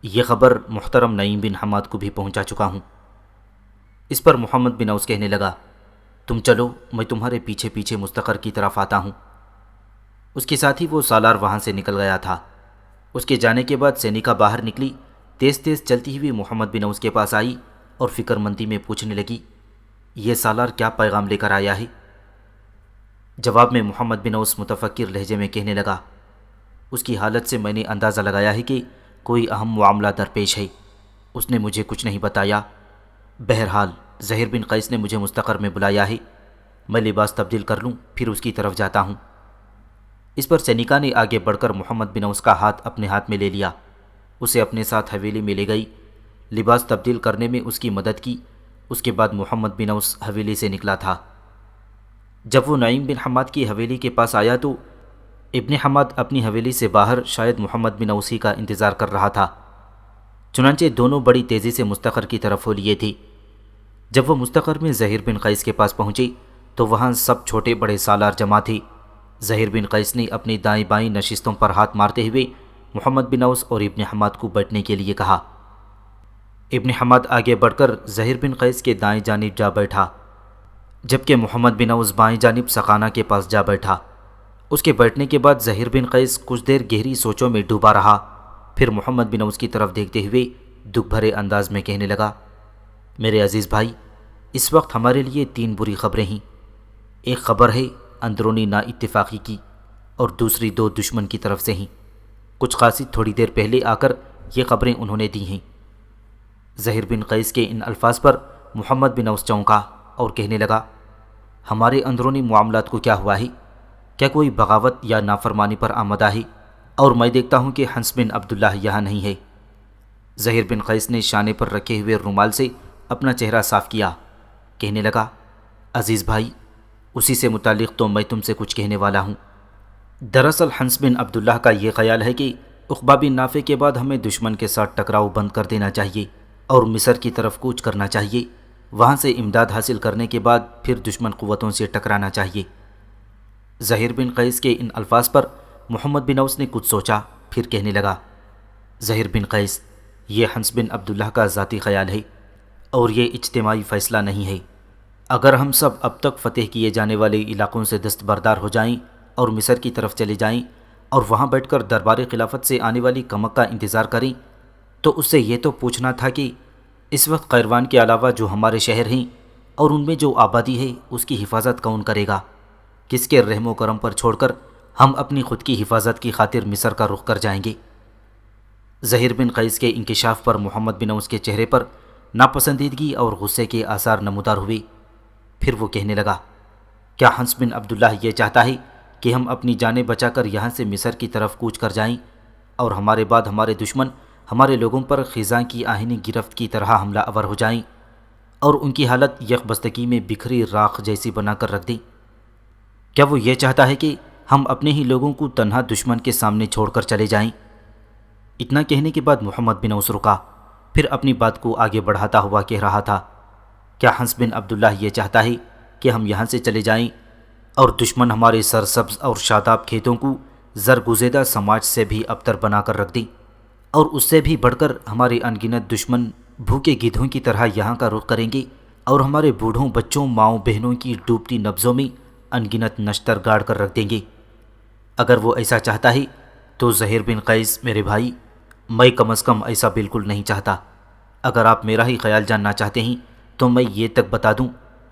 یہ خبر محترم نعیم بن حماد کو بھی پہنچا چکا ہوں۔ اس پر محمد بن اوس کہنے لگا، تم چلو، میں تمہارے پیچھے پیچھے مستقر کی طرف آتا ہوں۔ اس کے ساتھ ہی وہ سالار وہاں سے نکل گیا تھا۔ اس کے جانے کے بعد سینیکا باہر نکلی، تیز تیز چلتی ہوئی محمد بن اوس کے پاس آئی اور فکر مندی میں پوچھنے لگی، یہ سالار کیا پیغام لے کر آیا ہے؟ جواب میں محمد بن اوس متفکر لہجے میں کہنے لگا، اس کی حالت سے میں نے اندازہ لگایا ہے کہ کوئی اہم معاملہ درپیش ہے، اس نے مجھے کچھ نہیں بتایا۔ بہرحال زہیر بن قیس نے مجھے مستقر میں بلایا ہے، میں لباس تبدیل کر لوں پھر اس کی طرف جاتا ہوں۔ اس پر سینیکا نے آگے بڑھ کر محمد بن اوس کا ہاتھ اپنے ہاتھ میں لے لیا، اسے اپنے ساتھ حویلی میں لے گئی، لباس تبدیل کرنے میں اس کی مدد کی۔ اس کے بعد محمد بن اوس حویلی سے نکلا تھا۔ جب وہ نعیم بن حماد کی حویلی کے پاس آیا تو ابن حماد اپنی حویلی سے باہر شاید محمد بن اوس ہی کا انتظار کر رہا تھا، چنانچہ دونوں بڑی تیزی سے مستقر کی طرف ہو لیے تھے۔ جب وہ مستقر میں زہیر بن قیس کے پاس پہنچے تو وہاں سب چھوٹے بڑے سالار جمع تھے۔ زہیر بن قیس نے اپنی دائیں بائیں نشستوں پر ہاتھ مارتے ہوئے محمد بن اوس اور ابن حماد کو بیٹھنے کے لیے کہا۔ ابن حماد آگے بڑھ کر زہیر بن قیس کے دائیں جانب جا بیٹھا، جبکہ محمد بن اوس بائیں جانب سقانہ کے پاس جا بیٹھا۔ اس کے بیٹھنے کے بعد زہیر بن قیس کچھ دیر گہری سوچوں میں ڈوبا رہا، پھر محمد بن اوس کی طرف دیکھتے ہوئے دکھ بھرے انداز میں کہنے لگا، میرے عزیز بھائی، اس وقت ہمارے لیے 3 بری خبریں ہیں۔ ایک خبر ہے اندرونی نا اتفاقی کی، اور دوسری 2 دشمن کی طرف سے ہیں۔ کچھ قاصد تھوڑی دیر پہلے آ کر یہ خبریں انہوں نے دی ہیں۔ زہیر بن قیس کے ان الفاظ پر محمد بن اوس چونکا اور کہنے لگا، ہمارے اندرونی معاملات کو کیا ہوا ہے؟ کیا کوئی بغاوت یا نافرمانی پر آمدہ ہے؟ اور میں دیکھتا ہوں کہ حنس بن عبداللہ یہاں نہیں ہے۔ زہیر بن قیس نے شانے پر رکھے ہوئے رومال سے اپنا چہرہ صاف کیا، کہنے لگا، عزیز بھائی، اسی سے متعلق تو میں تم سے کچھ کہنے والا ہوں۔ دراصل حنس بن عبداللہ کا یہ خیال ہے کہ عقبہ بن نافع کے بعد ہمیں دشمن کے ساتھ ٹکراؤ بند کر دینا چاہیے اور مصر کی طرف کوچ کرنا چاہیے، وہاں سے امداد حاصل کرنے کے بعد پھر دشمن قوتوں سے ٹکرانا چاہیے۔ زہیر بن قیس کے ان الفاظ پر محمد بن اوس نے کچھ سوچا، پھر کہنے لگا، زہیر بن قیس، یہ حنس بن عبداللہ کا ذاتی خیال ہے اور یہ اجتماعی فیصلہ نہیں ہے۔ اگر ہم سب اب تک فتح کیے جانے والے علاقوں سے دستبردار ہو جائیں اور مصر کی طرف چلے جائیں اور وہاں بیٹھ کر دربار خلافت سے آنے والی کمک کا انتظار کریں، تو اس سے یہ تو پوچھنا تھا کہ اس وقت قیروان کے علاوہ جو ہمارے شہر ہیں اور ان میں جو آبادی ہے اس کی حفاظت کون کرے گا؟ کس کے رحم و کرم پر چھوڑ کر ہم اپنی خود کی حفاظت کی خاطر مصر کا رخ کر جائیں گے؟ زہیر بن قیس کے انکشاف پر محمد بن اوس کے چہرے پر ناپسندیدگی اور غصے کے آثار نمودار ہوئے۔ پھر وہ کہنے لگا، کیا حنس بن عبداللہ یہ چاہتا ہے کہ ہم اپنی جانیں بچا کر یہاں سے مصر کی طرف کوچ کر جائیں اور ہمارے بعد ہمارے دشمن ہمارے لوگوں پر خزاں کی آہنی گرفت کی طرح حملہ آور ہو جائیں اور ان کی حالت یک بستگی میں بکھری راکھ جیسی بنا کر رکھ دیں؟ کیا وہ یہ چاہتا ہے کہ ہم اپنے ہی لوگوں کو تنہا دشمن کے سامنے چھوڑ کر چلے جائیں؟ اتنا کہنے کے بعد محمد بن اوس رکا، پھر اپنی بات کو آگے بڑھاتا ہوا کہہ رہا تھا، کیا حنس بن عبداللہ یہ چاہتا ہے کہ ہم یہاں سے چلے جائیں اور دشمن ہمارے سرسبز اور شاداب کھیتوں کو زرگزیدہ سماج سے بھی ابتر بنا کر رکھ دیں اور اس سے بھی بڑھ کر ہمارے انگنت دشمن بھوکے گدھوں کی طرح یہاں کا رخ کریں گے اور ہمارے بوڑھوں بچوں ماؤں بہنوں کی ڈوبتی نبضوں میں انگنت نشتر گاڑ کر رکھ دیں گے؟ اگر وہ ایسا چاہتا ہے تو زہیر بن قیس میرے بھائی، میں کم از کم ایسا بالکل نہیں چاہتا۔ اگر آپ میرا ہی خیال جاننا چاہتے ہیں تو میں یہ تک بتا دوں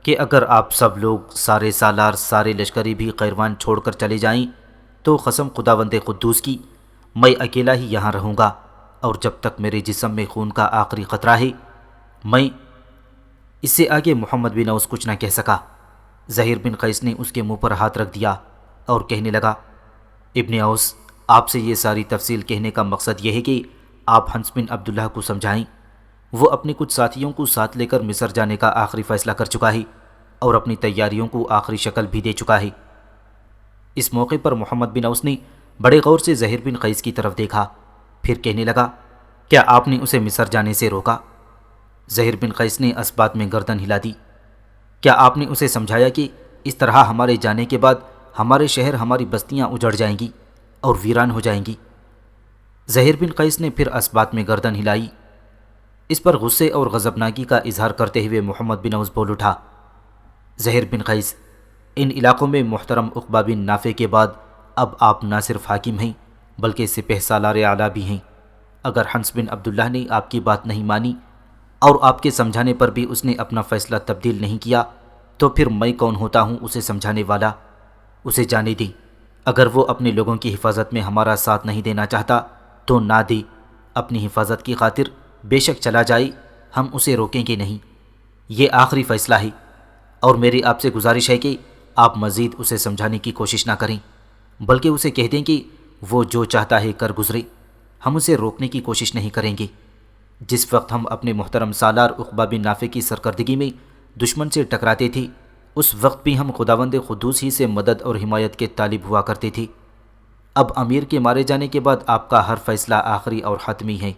کہ اگر آپ سب لوگ سارے سالار سارے لشکری بھی قیروان چھوڑ کر چلے جائیں تو قسم خداوند قدوس کی میں اکیلا ہی یہاں رہوں گا، اور جب تک میرے جسم میں خون کا آخری قطرہ ہے میں… اس سے آگے محمد بن اوس کچھ نہ کہہ سکا۔ زہیر بن قیس نے اس کے منہ پر ہاتھ رکھ دیا اور کہنے لگا، ابن اوس، آپ سے یہ ساری تفصیل کہنے کا مقصد یہ ہے کہ آپ حنس بن عبداللہ کو سمجھائیں۔ وہ اپنے کچھ ساتھیوں کو ساتھ لے کر مصر جانے کا آخری فیصلہ کر چکا ہے اور اپنی تیاریوں کو آخری شکل بھی دے چکا ہے۔ اس موقع پر محمد بن اوس نے بڑے غور سے زہیر بن قیس کی طرف دیکھا، پھر کہنے لگا، کیا آپ نے اسے مصر جانے سے روکا؟ زہیر بن قیس نے اس بات میں گردن ہلا دی، کیا آپ نے اسے سمجھایا کہ اس طرح ہمارے جانے کے بعد ہمارے شہر ہماری بستیاں اجڑ جائیں گی اور ویران ہو جائیں گی؟ زہیر بن قیس نے پھر اس بات میں گردن ہلائی۔ اس پر غصے اور غضبناکی کا اظہار کرتے ہوئے محمد بن اوس بول اٹھا، زہیر بن قیس، ان علاقوں میں محترم عقبہ بن نافع کے بعد اب آپ نہ صرف حاکم ہیں بلکہ سپہ سالار اعلیٰ بھی ہیں۔ اگر حنس بن عبداللہ نے آپ کی بات نہیں مانی اور آپ کے سمجھانے پر بھی اس نے اپنا فیصلہ تبدیل نہیں کیا تو پھر میں کون ہوتا ہوں اسے سمجھانے والا؟ اسے جانے دیں۔ اگر وہ اپنے لوگوں کی حفاظت میں ہمارا ساتھ نہیں دینا چاہتا تو نہ دے، اپنی حفاظت کی خاطر بے شک چلا جائے، ہم اسے روکیں گے نہیں۔ یہ آخری فیصلہ ہے اور میری آپ سے گزارش ہے کہ آپ مزید اسے سمجھانے کی کوشش نہ کریں، بلکہ اسے کہہ دیں کہ وہ جو چاہتا ہے کر گزرے، ہم اسے روکنے کی کوشش نہیں کریں گے۔ جس وقت ہم اپنے محترم سالار عقبہ بن نافع کی سرکردگی میں دشمن سے ٹکراتے تھے اس وقت بھی ہم خداوند قدوس ہی سے مدد اور حمایت کے طالب ہوا کرتے تھے۔ اب امیر کے مارے جانے کے بعد آپ کا ہر فیصلہ آخری اور حتمی ہے۔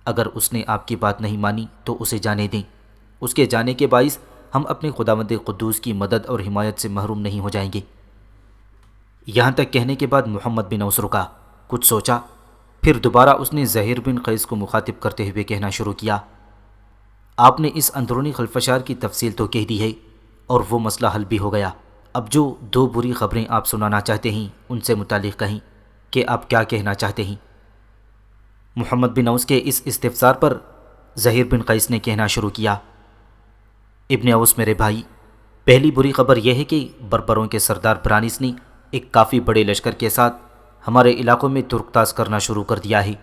اگر اس نے آپ کی بات نہیں مانی تو اسے جانے دیں، اس کے جانے کے باعث ہم اپنے خداوند قدوس کی مدد اور حمایت سے محروم نہیں ہو جائیں گے۔ یہاں تک کہنے کے بعد محمد بن اوس رکا، کچھ سوچا، پھر دوبارہ اس نے زہیر بن قیس کو مخاطب کرتے ہوئے کہنا شروع کیا، آپ نے اس اندرونی خلفشار کی تفصیل تو کہہ دی ہے اور وہ مسئلہ حل بھی ہو گیا۔ اب جو دو بری خبریں آپ سنانا چاہتے ہیں ان سے متعلق کہیں کہ آپ کیا کہنا چاہتے ہیں۔ محمد بن اوس کے اس استفسار پر زہیر بن قیس نے کہنا شروع کیا، ابن اوس میرے بھائی، پہلی بری خبر یہ ہے کہ بربروں کے سردار برانس نے ایک کافی بڑے لشکر کے ساتھ ہمارے علاقوں میں ترکتاز کرنا شروع کر دیا ہے۔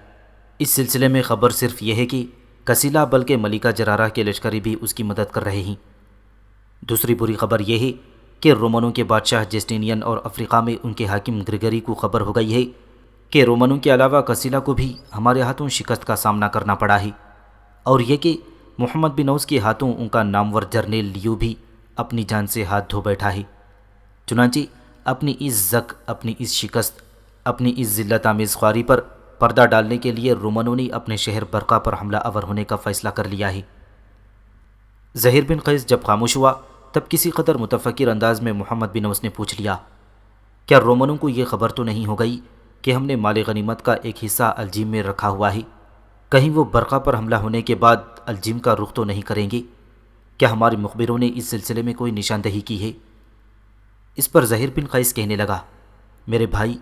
اس سلسلے میں خبر صرف یہ ہے کہ کسیلا بلکہ ملکہ جرارہ کے لشکری بھی اس کی مدد کر رہے ہیں۔ دوسری بری خبر یہ ہے کہ رومنوں کے بادشاہ جسٹینین اور افریقہ میں ان کے حاکم گریگری کو خبر ہو گئی ہے کہ رومنوں کے علاوہ کسیلا کو بھی ہمارے ہاتھوں شکست کا سامنا کرنا پڑا ہے، اور یہ کہ محمد بن اوس کے ہاتھوں ان کا نامور جرنیل لیو بھی اپنی جان سے ہاتھ دھو بیٹھا ہے چنانچہ اپنی اس زک، اپنی اس شکست، اپنی اس ذلت آمیز خواری پر پردہ ڈالنے کے لیے رومنوں نے اپنے شہر برقہ پر حملہ آور ہونے کا فیصلہ کر لیا ہے۔ زہیر بن قیس جب خاموش ہوا تب کسی قدر متفکر انداز میں محمد بن اوس نے پوچھ لیا، کیا رومنوں کو یہ خبر تو نہیں ہو گئی کہ ہم نے مال غنیمت کا ایک حصہ الجیم میں رکھا ہوا ہے؟ کہیں وہ برقہ پر حملہ ہونے کے بعد الجیم کا رخ تو نہیں کریں گے؟ کیا ہمارے مخبروں نے اس سلسلے میں کوئی نشاندہی کی ہے؟ اس پر زہیر بن قیس کہنے لگا، میرے بھائی،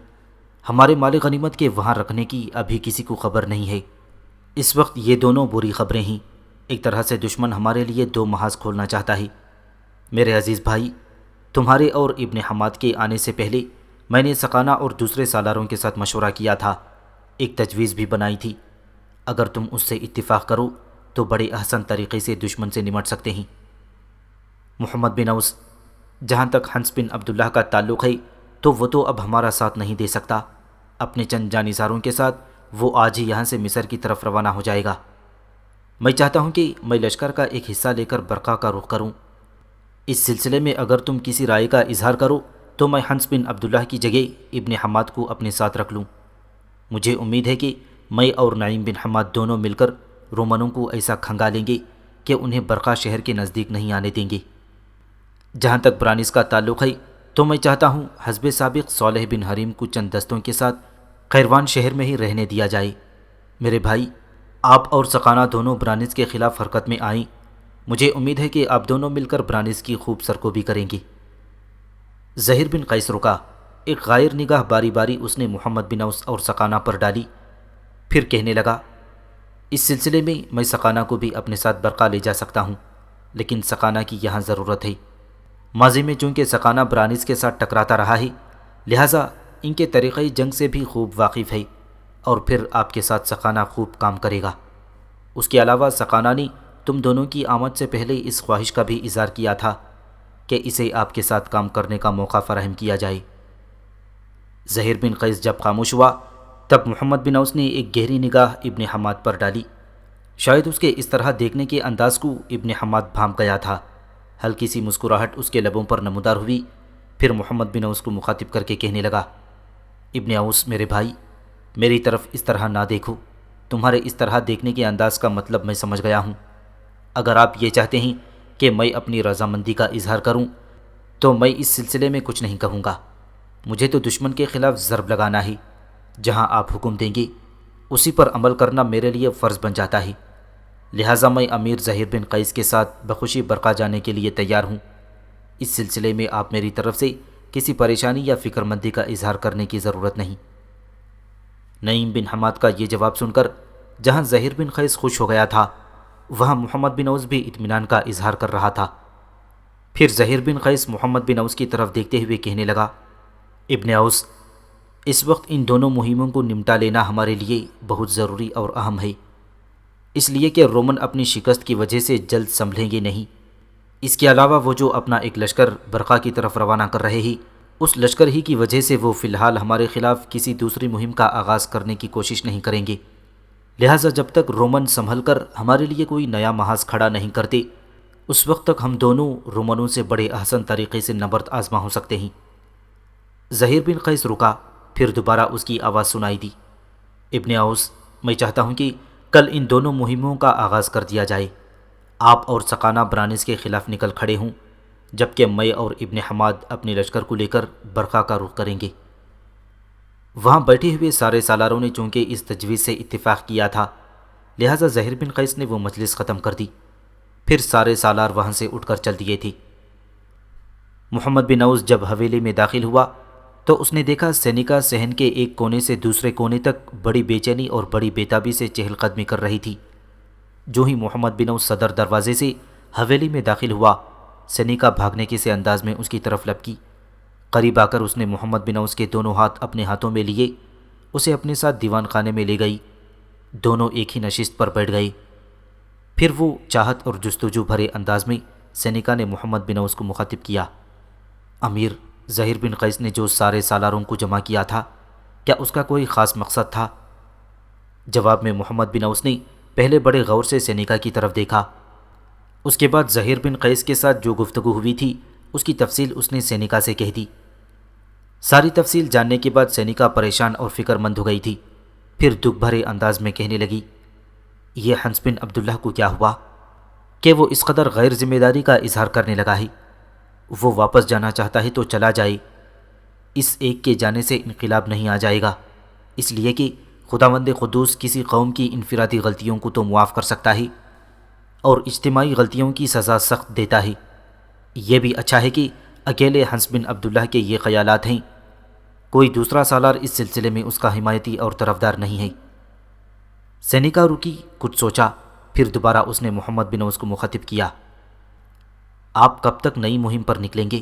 ہمارے مال غنیمت کے وہاں رکھنے کی ابھی کسی کو خبر نہیں ہے۔ اس وقت یہ دونوں بری خبریں ہیں۔ ایک طرح سے دشمن ہمارے لیے دو محاذ کھولنا چاہتا ہے۔ میرے عزیز بھائی، تمہارے اور ابن حماد کے آنے سے پہلے میں نے سقانہ اور دوسرے سالاروں کے ساتھ مشورہ کیا تھا، ایک تجویز بھی بنائی تھی۔ اگر تم اس سے اتفاق کرو تو بڑے احسن طریقے سے دشمن سے نمٹ سکتے ہیں۔ محمد بن اوس، جہاں تک حنس بن عبداللہ کا تعلق ہے تو وہ تو اب ہمارا ساتھ نہیں دے سکتا۔ اپنے چند جانثاروں کے ساتھ وہ آج ہی یہاں سے مصر کی طرف روانہ ہو جائے گا۔ میں چاہتا ہوں کہ میں لشکر کا ایک حصہ لے کر برقہ کا رخ کروں۔ اس سلسلے میں اگر تم کسی رائے کا اظہار کرو تو میں حنس بن عبداللہ کی جگہ ابن حماد کو اپنے ساتھ رکھ لوں۔ مجھے امید ہے کہ میں اور نعیم بن حماد دونوں مل کر رومنوں کو ایسا کھنگا لیں گے کہ انہیں برقہ شہر کے نزدیک نہیں آنے دیں گے۔ جہاں تک برانس کا تعلق ہے تو میں چاہتا ہوں حسب سابق صالح بن حریم کو چند دستوں کے ساتھ قیروان شہر میں ہی رہنے دیا جائے۔ میرے بھائی، آپ اور سقانہ دونوں برانس کے خلاف حرکت میں آئیں۔ مجھے امید ہے کہ آپ دونوں مل کر برانس کی خوب سرکوبی کریں گے۔ زہیر بن قیس رکا۔ ایک غائر نگاہ باری باری اس نے محمد بن اوس اور سقانہ پر ڈالی، پھر کہنے لگا، اس سلسلے میں سقانہ کو بھی اپنے ساتھ برقہ لے جا سکتا ہوں، لیکن سقانہ کی یہاں ضرورت ہے۔ ماضی میں چونکہ سقانہ برانس کے ساتھ ٹکراتا رہا ہے، لہٰذا ان کے طریقۂ جنگ سے بھی خوب واقف ہے، اور پھر آپ کے ساتھ سقانہ خوب کام کرے گا۔ اس کے علاوہ سقانہ نے تم دونوں کی آمد سے پہلے اس خواہش کا بھی اظہار کیا تھا کہ اسے آپ کے ساتھ کام کرنے کا موقع فراہم کیا جائے۔ زہیر بن قیس جب خاموش ہوا تب محمد بن اوس نے ایک گہری نگاہ ابن حماد پر ڈالی۔ شاید اس کے اس طرح دیکھنے کے انداز کو ابن حماد بھانپ گیا تھا۔ ہلکی سی مسکراہٹ اس کے لبوں پر نمودار ہوئی، پھر محمد بن اوس کو مخاطب کر کے کہنے لگا، ابن اوس میرے بھائی، میری طرف اس طرح نہ دیکھو۔ تمہارے اس طرح دیکھنے کے انداز کا مطلب میں سمجھ گیا ہوں۔ اگر آپ یہ چاہتے ہیں کہ میں اپنی رضامندی کا اظہار کروں تو میں اس سلسلے میں کچھ نہیں کہوں گا۔ مجھے تو دشمن کے خلاف ضرب لگانا ہے۔ جہاں آپ حکم دیں گے اسی پر عمل کرنا میرے لیے فرض بن جاتا ہے۔ لہٰذا میں امیر زہیر بن قیس کے ساتھ بخوشی برقہ جانے کے لیے تیار ہوں۔ اس سلسلے میں آپ میری طرف سے کسی پریشانی یا فکر مندی کا اظہار کرنے کی ضرورت نہیں۔ نعیم بن حماد کا یہ جواب سن کر جہاں زہیر بن قیس خوش ہو گیا تھا، وہاں محمد بن اوس بھی اطمینان کا اظہار کر رہا تھا۔ پھر زہیر بن قیس محمد بن اوس کی طرف دیکھتے ہوئے کہنے لگا، ابن اوس، اس وقت ان دونوں مہموں کو نمٹا لینا ہمارے لیے بہت ضروری اور اہم ہے، اس لیے کہ رومن اپنی شکست کی وجہ سے جلد سنبھلیں گے نہیں۔ اس کے علاوہ وہ جو اپنا ایک لشکر برقہ کی طرف روانہ کر رہے ہیں، اس لشکر ہی کی وجہ سے وہ فی الحال ہمارے خلاف کسی دوسری مہم کا آغاز کرنے کی کوشش نہیں کریں گے۔ لہٰذا جب تک رومن سنبھل کر ہمارے لیے کوئی نیا محاذ کھڑا نہیں کرتے، اس وقت تک ہم دونوں رومنوں سے بڑے احسن طریقے سے نبرد آزما ہو سکتے ہیں۔ زہیر بن قیس رکا، پھر دوبارہ اس کی آواز سنائی دی، ابن اوس، میں چاہتا ہوں کہ کل ان دونوں مہموں کا آغاز کر دیا جائے۔ آپ اور سقانہ برانس کے خلاف نکل کھڑے ہوں، جبکہ میں اور ابن حماد اپنے لشکر کو لے کر برقہ کا رخ کریں گے۔ وہاں بیٹھے ہوئے سارے سالاروں نے چونکہ اس تجویز سے اتفاق کیا تھا، لہٰذا زہیر بن قیس نے وہ مجلس ختم کر دی، پھر سارے سالار وہاں سے اٹھ کر چل دیے تھے۔ محمد بن اوس جب حویلی میں داخل ہوا تو اس نے دیکھا سینیکا صحن کے ایک کونے سے دوسرے کونے تک بڑی بے چینی اور بڑی بیتابی سے چہل قدمی کر رہی تھی۔ جو ہی محمد بن اوس صدر دروازے سے حویلی میں داخل ہوا، سینیکا بھاگنے کے سے انداز میں اس کی طرف لپکی۔ قریب آ کر اس نے محمد بن اوس کے دونوں ہاتھ اپنے ہاتھوں میں لیے، اسے اپنے ساتھ دیوان خانے میں لے گئی۔ دونوں ایک ہی نشست پر بیٹھ گئے۔ پھر وہ چاہت اور جستجو بھرے انداز میں سینیکا نے محمد بن اوس کو مخاطب کیا، امیر، زہیر بن قیس نے جو سارے سالاروں کو جمع کیا تھا، کیا اس کا کوئی خاص مقصد تھا؟ جواب میں محمد بن اوس نے پہلے بڑے غور سے سینیکا کی طرف دیکھا، اس کے بعد زہیر بن قیس کے ساتھ جو گفتگو ہوئی تھی اس کی تفصیل اس نے سینیکا سے کہہ دی۔ ساری تفصیل جاننے کے بعد سینیکا پریشان اور فکر مند ہو گئی تھی۔ پھر دکھ بھرے انداز میں کہنے لگی، یہ حنس بن عبداللہ کو کیا ہوا کہ وہ اس قدر غیر ذمہ داری کا اظہار کرنے لگا ہے؟ وہ واپس جانا چاہتا ہے تو چلا جائے، اس ایک کے جانے سے انقلاب نہیں آ جائے گا، اس لیے کہ خداوند قدوس کسی قوم کی انفرادی غلطیوں کو تو معاف کر سکتا ہے اور اجتماعی غلطیوں کی سزا سخت دیتا ہے۔ یہ بھی اچھا ہے کہ اکیلے حنس بن عبداللہ کے یہ خیالات ہیں، کوئی دوسرا سالار اس سلسلے میں اس کا حمایتی اور طرفدار نہیں ہے۔ سینیکا رکی، کچھ سوچا، پھر دوبارہ اس نے محمد بن اوس کو مخاطب کیا، آپ کب تک نئی مہم پر نکلیں گے؟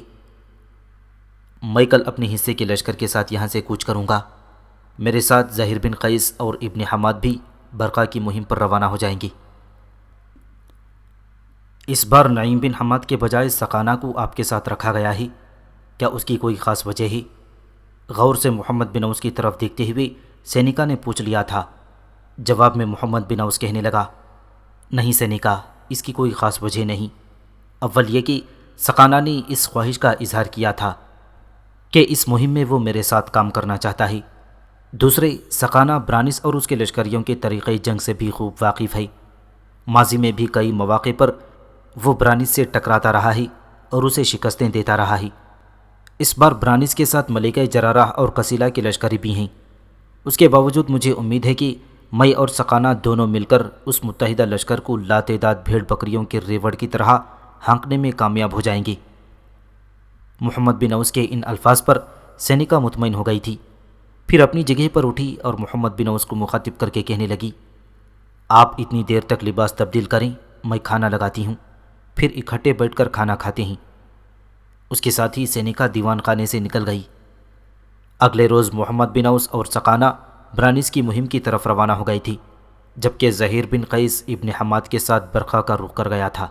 میں کل اپنے حصے کے لشکر کے ساتھ یہاں سے کوچ کروں گا، میرے ساتھ زہیر بن قیس اور ابن حماد بھی برقہ کی مہم پر روانہ ہو جائیں گے۔ اس بار نعیم بن حماد کے بجائے سقانہ کو آپ کے ساتھ رکھا گیا ہے، کیا اس کی کوئی خاص وجہ ہے؟ غور سے محمد بن اوس کی طرف دیکھتے ہوئے سینیکا نے پوچھ لیا تھا۔ جواب میں محمد بن اوس کہنے لگا، نہیں سینیکا، اس کی کوئی خاص وجہ نہیں۔ اول یہ کہ سقانہ نے اس خواہش کا اظہار کیا تھا کہ اس مہم میں وہ میرے ساتھ کام کرنا چاہتا ہے۔ دوسرے، سقانہ برانس اور اس کے لشکریوں کے طریقۂ جنگ سے بھی خوب واقف ہے۔ ماضی میں بھی کئی مواقع پر وہ برانس سے ٹکراتا رہا ہے اور اسے شکستیں دیتا رہا ہے۔ اس بار برانس کے ساتھ ملکہ جرارہ اور قصیلہ کے لشکری بھی ہیں۔ اس کے باوجود مجھے امید ہے کہ میں اور سقانہ دونوں مل کر اس متحدہ لشکر کو لاتعداد بھیڑ بکریوں کے ریوڑ کی طرح ہانکنے میں کامیاب ہو جائیں گے۔ محمد بن اوس کے ان الفاظ پر سینیکا مطمئن ہو گئی تھی، پھر اپنی جگہ پر اٹھی اور محمد بن اوس کو مخاطب کر کے کہنے لگی، آپ اتنی دیر تک لباس تبدیل کریں، میں کھانا لگاتی ہوں، پھر اکٹھے بیٹھ کر کھانا کھاتے ہیں۔ اس کے ساتھ ہی سینیکا دیوان خانے سے نکل گئی۔ اگلے روز محمد بن اوس اور سقانہ برانس کی مہم کی طرف روانہ ہو گئی تھی، جبکہ زہیر بن قیس ابن حماد کے ساتھ برقہ کا رخ کر گیا تھا۔